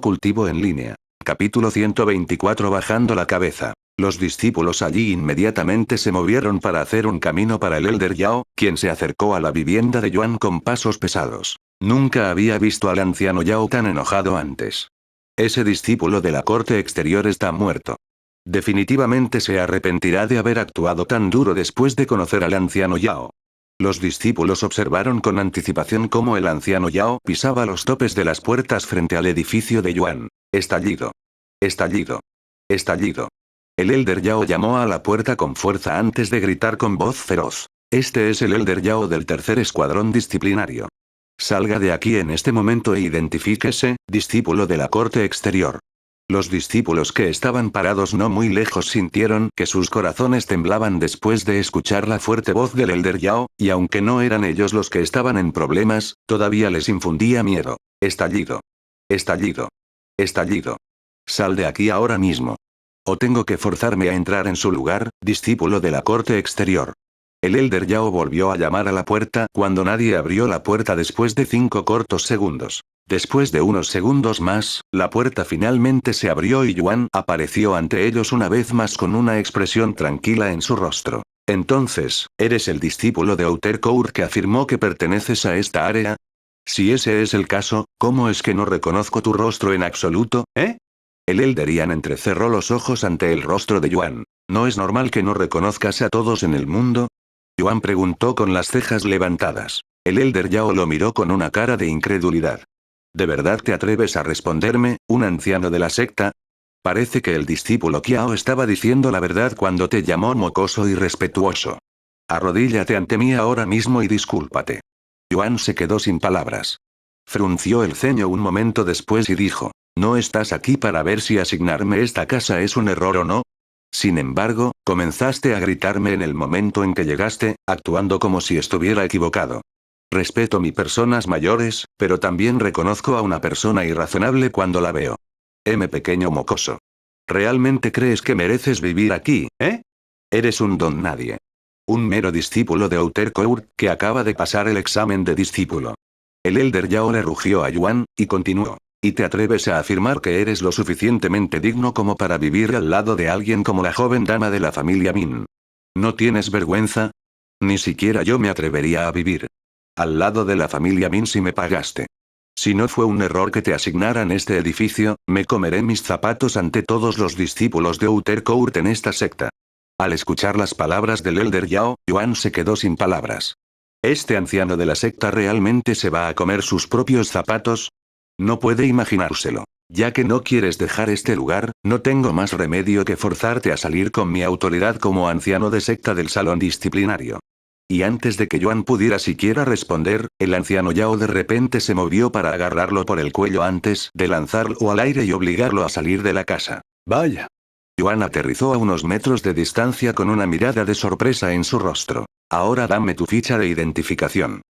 Cultivo en línea. Capítulo 124. Bajando la cabeza. Los discípulos allí inmediatamente se movieron para hacer un camino para el Elder Yao, quien se acercó a la vivienda de Yuan con pasos pesados. Nunca había visto al anciano Yao tan enojado antes. Ese discípulo de la corte exterior está muerto. Definitivamente se arrepentirá de haber actuado tan duro después de conocer al anciano Yao. Los discípulos observaron con anticipación cómo el anciano Yao pisaba los topes de las puertas frente al edificio de Yuan. Estallido. Estallido. Estallido. El Elder Yao llamó a la puerta con fuerza antes de gritar con voz feroz. Este es el Elder Yao del tercer escuadrón disciplinario. Salga de aquí en este momento e identifíquese, discípulo de la corte exterior. Los discípulos que estaban parados no muy lejos sintieron que sus corazones temblaban después de escuchar la fuerte voz del Elder Yao, y aunque no eran ellos los que estaban en problemas, todavía les infundía miedo. Estallido. Estallido. Estallido. Sal de aquí ahora mismo. O tengo que forzarme a entrar en su lugar, discípulo de la corte exterior. El Elder Yao volvió a llamar a la puerta cuando nadie abrió la puerta después de 5 cortos segundos. Después de unos segundos más, la puerta finalmente se abrió y Yuan apareció ante ellos una vez más con una expresión tranquila en su rostro. Entonces, ¿eres el discípulo de Outercourt que afirmó que perteneces a esta área? Si ese es el caso, ¿cómo es que no reconozco tu rostro en absoluto, eh? El Elder Yan entrecerró los ojos ante el rostro de Yuan. ¿No es normal que no reconozcas a todos en el mundo? Yuan preguntó con las cejas levantadas. El Elder Yao lo miró con una cara de incredulidad. ¿De verdad te atreves a responderme, un anciano de la secta? Parece que el discípulo Kiao estaba diciendo la verdad cuando te llamó mocoso y irrespetuoso. Arrodíllate ante mí ahora mismo y discúlpate. Yuan se quedó sin palabras. Frunció el ceño un momento después y dijo, ¿no estás aquí para ver si asignarme esta casa es un error o no? Sin embargo, comenzaste a gritarme en el momento en que llegaste, actuando como si estuviera equivocado. Respeto mi personas mayores, pero también reconozco a una persona irrazonable cuando la veo. Pequeño mocoso. ¿Realmente crees que mereces vivir aquí, eh? Eres un don nadie. Un mero discípulo de Outercourt que acaba de pasar el examen de discípulo. El Elder Yao le rugió a Yuan, y continuó. ¿Y te atreves a afirmar que eres lo suficientemente digno como para vivir al lado de alguien como la joven dama de la familia Min? ¿No tienes vergüenza? Ni siquiera yo me atrevería a vivir al lado de la familia Min si me pagaste. Si no fue un error que te asignaran este edificio, me comeré mis zapatos ante todos los discípulos de Outercourt en esta secta. Al escuchar las palabras del Elder Yao, Yuan se quedó sin palabras. ¿Este anciano de la secta realmente se va a comer sus propios zapatos? No puede imaginárselo. Ya que no quieres dejar este lugar, no tengo más remedio que forzarte a salir con mi autoridad como anciano de secta del salón disciplinario. Y antes de que Yuan pudiera siquiera responder, el anciano Yao de repente se movió para agarrarlo por el cuello antes de lanzarlo al aire y obligarlo a salir de la casa. Vaya. Yuan aterrizó a unos metros de distancia con una mirada de sorpresa en su rostro. Ahora dame tu ficha de identificación.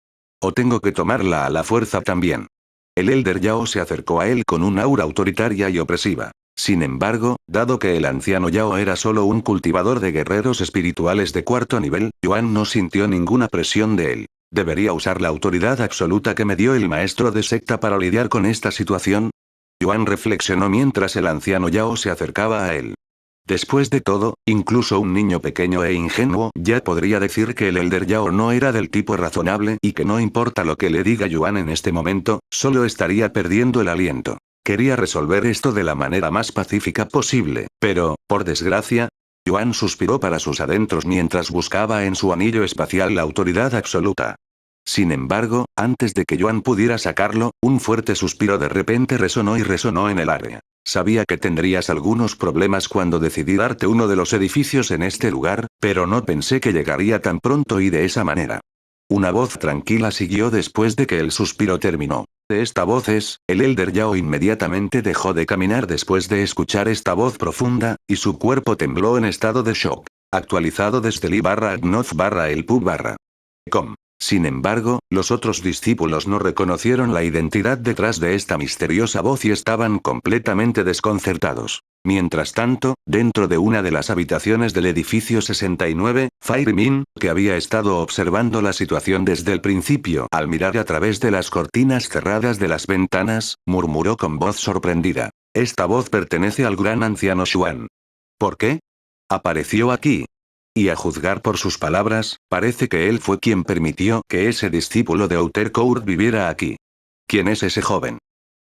O tengo que tomarla a la fuerza también. El Elder Yao se acercó a él con un aura autoritaria y opresiva. Sin embargo, dado que el anciano Yao era solo un cultivador de guerreros espirituales de cuarto nivel, Yuan no sintió ninguna presión de él. ¿Debería usar la autoridad absoluta que me dio el maestro de secta para lidiar con esta situación? Yuan reflexionó mientras el anciano Yao se acercaba a él. Después de todo, incluso un niño pequeño e ingenuo ya podría decir que el Elder Yao no era del tipo razonable y que no importa lo que le diga Yuan en este momento, solo estaría perdiendo el aliento. Quería resolver esto de la manera más pacífica posible, pero, por desgracia, Yuan suspiró para sus adentros mientras buscaba en su anillo espacial la autoridad absoluta. Sin embargo, antes de que Yuan pudiera sacarlo, un fuerte suspiro de repente resonó en el área. Sabía que tendrías algunos problemas cuando decidí darte uno de los edificios en este lugar, pero no pensé que llegaría tan pronto y de esa manera. Una voz tranquila siguió después de que el suspiro terminó. De esta voz es, el Elder Yao inmediatamente dejó de caminar después de escuchar esta voz profunda, y su cuerpo tembló en estado de shock. Actualizado desde li/agnoz/el pub/com. Sin embargo, los otros discípulos no reconocieron la identidad detrás de esta misteriosa voz y estaban completamente desconcertados. Mientras tanto, dentro de una de las habitaciones del edificio 69, Fire Min, que había estado observando la situación desde el principio al mirar a través de las cortinas cerradas de las ventanas, murmuró con voz sorprendida. Esta voz pertenece al gran anciano Xuan. ¿Por qué? Apareció aquí. Y a juzgar por sus palabras, parece que él fue quien permitió que ese discípulo de Outer Court viviera aquí. ¿Quién es ese joven?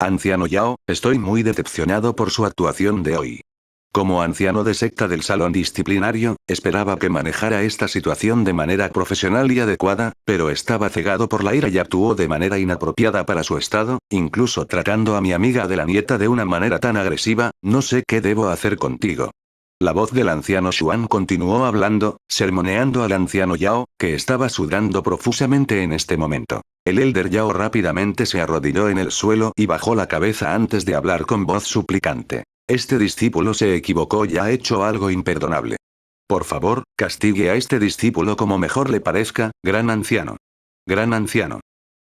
Anciano Yao, estoy muy decepcionado por su actuación de hoy. Como anciano de secta del salón disciplinario, esperaba que manejara esta situación de manera profesional y adecuada, pero estaba cegado por la ira y actuó de manera inapropiada para su estado, incluso tratando a mi amiga de la nieta de una manera tan agresiva. No sé qué debo hacer contigo. La voz del anciano Xuan continuó hablando, sermoneando al anciano Yao, que estaba sudando profusamente en este momento. El Elder Yao rápidamente se arrodilló en el suelo y bajó la cabeza antes de hablar con voz suplicante. Este discípulo se equivocó y ha hecho algo imperdonable. Por favor, castigue a este discípulo como mejor le parezca, gran anciano. Gran anciano.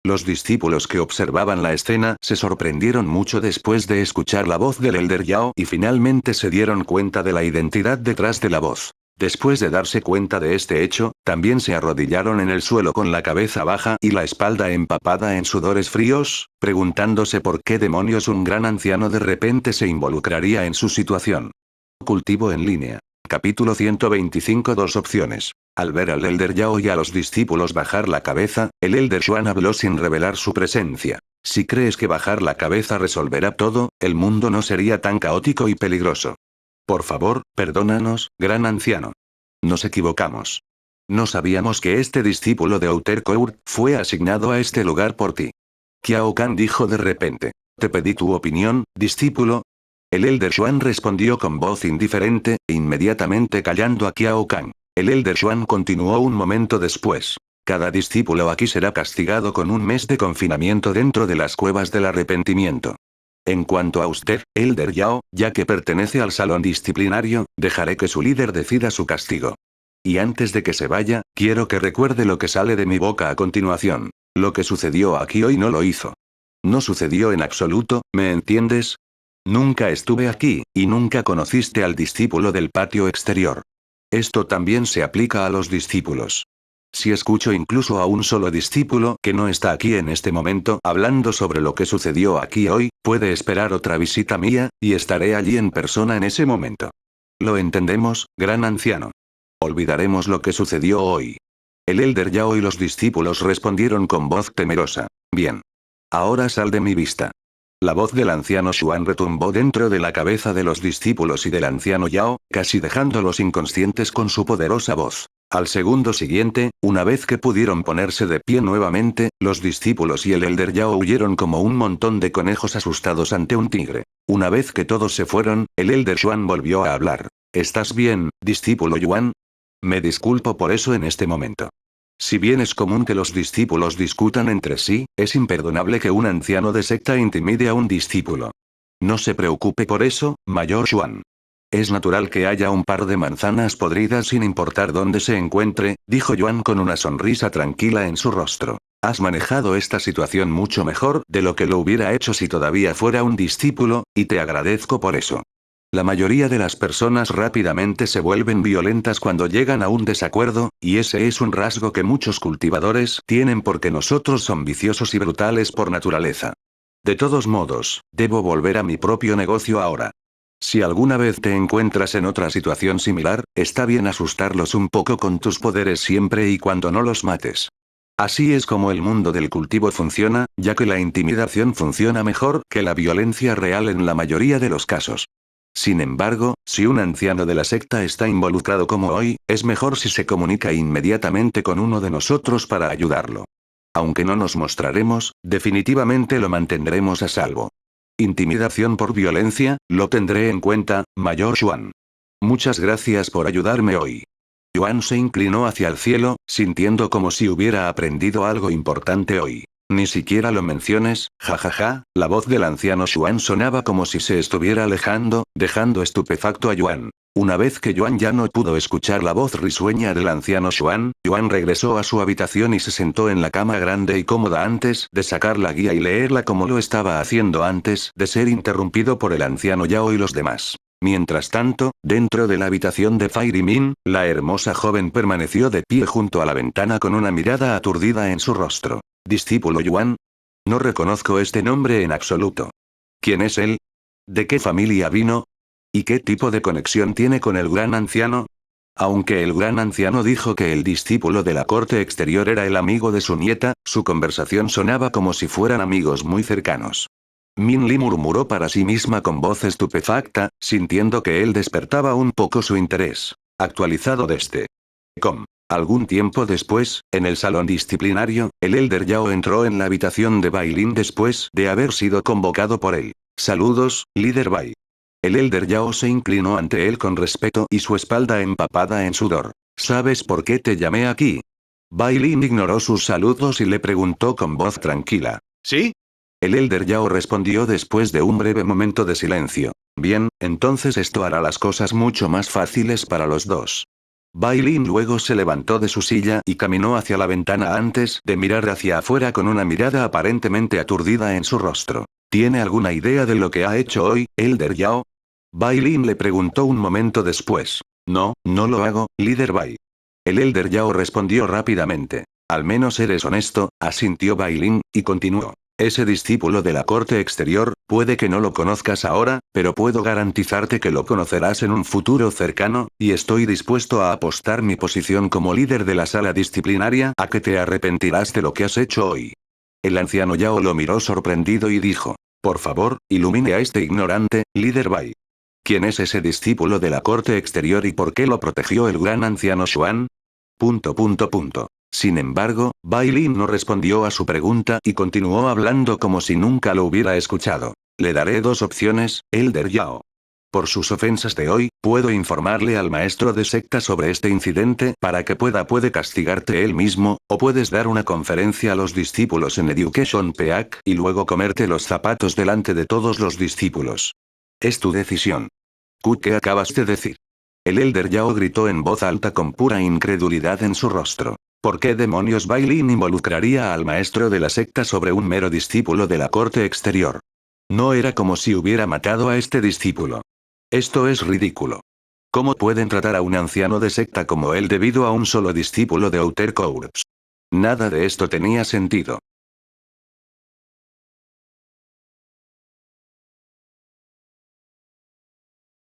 Los discípulos que observaban la escena se sorprendieron mucho después de escuchar la voz del Elder Yao y finalmente se dieron cuenta de la identidad detrás de la voz. Después de darse cuenta de este hecho, también se arrodillaron en el suelo con la cabeza baja y la espalda empapada en sudores fríos, preguntándose por qué demonios un gran anciano de repente se involucraría en su situación. Cultivo en línea. Capítulo 125. Dos opciones. Al ver al Elder Yao y a los discípulos bajar la cabeza, el Elder Xuan habló sin revelar su presencia. Si crees que bajar la cabeza resolverá todo, el mundo no sería tan caótico y peligroso. Por favor, perdónanos, gran anciano. Nos equivocamos. No sabíamos que este discípulo de Outer Court fue asignado a este lugar por ti. Qiao Kan dijo de repente. Te pedí tu opinión, discípulo. El Elder Xuan respondió con voz indiferente, inmediatamente callando a Qiao Kan. El Elder Xuan continuó un momento después. Cada discípulo aquí será castigado con un mes de confinamiento dentro de las cuevas del arrepentimiento. En cuanto a usted, Elder Yao, ya que pertenece al salón disciplinario, dejaré que su líder decida su castigo. Y antes de que se vaya, quiero que recuerde lo que sale de mi boca a continuación. Lo que sucedió aquí hoy no lo hizo. No sucedió en absoluto, ¿me entiendes? Nunca estuve aquí, y nunca conociste al discípulo del patio exterior. Esto también se aplica a los discípulos. Si escucho incluso a un solo discípulo que no está aquí en este momento hablando sobre lo que sucedió aquí hoy, puede esperar otra visita mía, y estaré allí en persona en ese momento. ¿Lo entendemos, gran anciano? Olvidaremos lo que sucedió hoy. El Elder Yao y los discípulos respondieron con voz temerosa. Bien. Ahora sal de mi vista. La voz del anciano Xuan retumbó dentro de la cabeza de los discípulos y del anciano Yao, casi dejándolos inconscientes con su poderosa voz. Al segundo siguiente, una vez que pudieron ponerse de pie nuevamente, los discípulos y el Elder Yao huyeron como un montón de conejos asustados ante un tigre. Una vez que todos se fueron, el Elder Yuan volvió a hablar. ¿Estás bien, discípulo Yuan? Me disculpo por eso en este momento. Si bien es común que los discípulos discutan entre sí, es imperdonable que un anciano de secta intimide a un discípulo. No se preocupe por eso, Mayor Yuan. Es natural que haya un par de manzanas podridas sin importar dónde se encuentre, dijo Yuan con una sonrisa tranquila en su rostro. Has manejado esta situación mucho mejor de lo que lo hubiera hecho si todavía fuera un discípulo, y te agradezco por eso. La mayoría de las personas rápidamente se vuelven violentas cuando llegan a un desacuerdo, y ese es un rasgo que muchos cultivadores tienen porque nosotros son viciosos y brutales por naturaleza. De todos modos, debo volver a mi propio negocio ahora. Si alguna vez te encuentras en otra situación similar, está bien asustarlos un poco con tus poderes siempre y cuando no los mates. Así es como el mundo del cultivo funciona, ya que la intimidación funciona mejor que la violencia real en la mayoría de los casos. Sin embargo, si un anciano de la secta está involucrado como hoy, es mejor si se comunica inmediatamente con uno de nosotros para ayudarlo. Aunque no nos mostraremos, definitivamente lo mantendremos a salvo. Intimidación por violencia, lo tendré en cuenta, Mayor Yuan. Muchas gracias por ayudarme hoy. Yuan se inclinó hacia el cielo, sintiendo como si hubiera aprendido algo importante hoy. Ni siquiera lo menciones, jajaja, la voz del anciano Yuan sonaba como si se estuviera alejando, dejando estupefacto a Yuan. Una vez que Yuan ya no pudo escuchar la voz risueña del anciano Yuan, Yuan regresó a su habitación y se sentó en la cama grande y cómoda antes de sacar la guía y leerla como lo estaba haciendo antes de ser interrumpido por el anciano Yao y los demás. Mientras tanto, dentro de la habitación de Fairy Min, la hermosa joven permaneció de pie junto a la ventana con una mirada aturdida en su rostro. Discípulo Yuan. No reconozco este nombre en absoluto. ¿Quién es él? ¿De qué familia vino? ¿Y qué tipo de conexión tiene con el gran anciano? Aunque el gran anciano dijo que el discípulo de la corte exterior era el amigo de su nieta, su conversación sonaba como si fueran amigos muy cercanos. Min Li murmuró para sí misma con voz estupefacta, sintiendo que él despertaba un poco su interés. Actualizado desde com. Algún tiempo después, en el salón disciplinario, el Elder Yao entró en la habitación de Bai Lin después de haber sido convocado por él. Saludos, líder Bai. El Elder Yao se inclinó ante él con respeto y su espalda empapada en sudor. ¿Sabes por qué te llamé aquí? Bai Lin ignoró sus saludos y le preguntó con voz tranquila. ¿Sí? El Elder Yao respondió después de un breve momento de silencio. Bien, entonces esto hará las cosas mucho más fáciles para los dos. Bai Lin luego se levantó de su silla y caminó hacia la ventana antes de mirar hacia afuera con una mirada aparentemente aturdida en su rostro. ¿Tiene alguna idea de lo que ha hecho hoy, Elder Yao? Bai Lin le preguntó un momento después. No, no lo hago, líder Bai. El Elder Yao respondió rápidamente. Al menos eres honesto, asintió Bai Lin, y continuó. Ese discípulo de la corte exterior, puede que no lo conozcas ahora, pero puedo garantizarte que lo conocerás en un futuro cercano, y estoy dispuesto a apostar mi posición como líder de la sala disciplinaria a que te arrepentirás de lo que has hecho hoy. El anciano Yao lo miró sorprendido y dijo. Por favor, ilumine a este ignorante, líder Bai. ¿Quién es ese discípulo de la corte exterior y por qué lo protegió el gran anciano Xuan? Sin embargo, Bai Lin no respondió a su pregunta y continuó hablando como si nunca lo hubiera escuchado. Le daré dos opciones, Elder Yao. Por sus ofensas de hoy, puedo informarle al maestro de secta sobre este incidente para que puede castigarte él mismo, o puedes dar una conferencia a los discípulos en Education Peak y luego comerte los zapatos delante de todos los discípulos. Es tu decisión. ¿Qué acabas de decir? El Elder Yao gritó en voz alta con pura incredulidad en su rostro. ¿Por qué demonios Bai Lin involucraría al maestro de la secta sobre un mero discípulo de la corte exterior? No era como si hubiera matado a este discípulo. Esto es ridículo. ¿Cómo pueden tratar a un anciano de secta como él debido a un solo discípulo de Outer Courts? Nada de esto tenía sentido.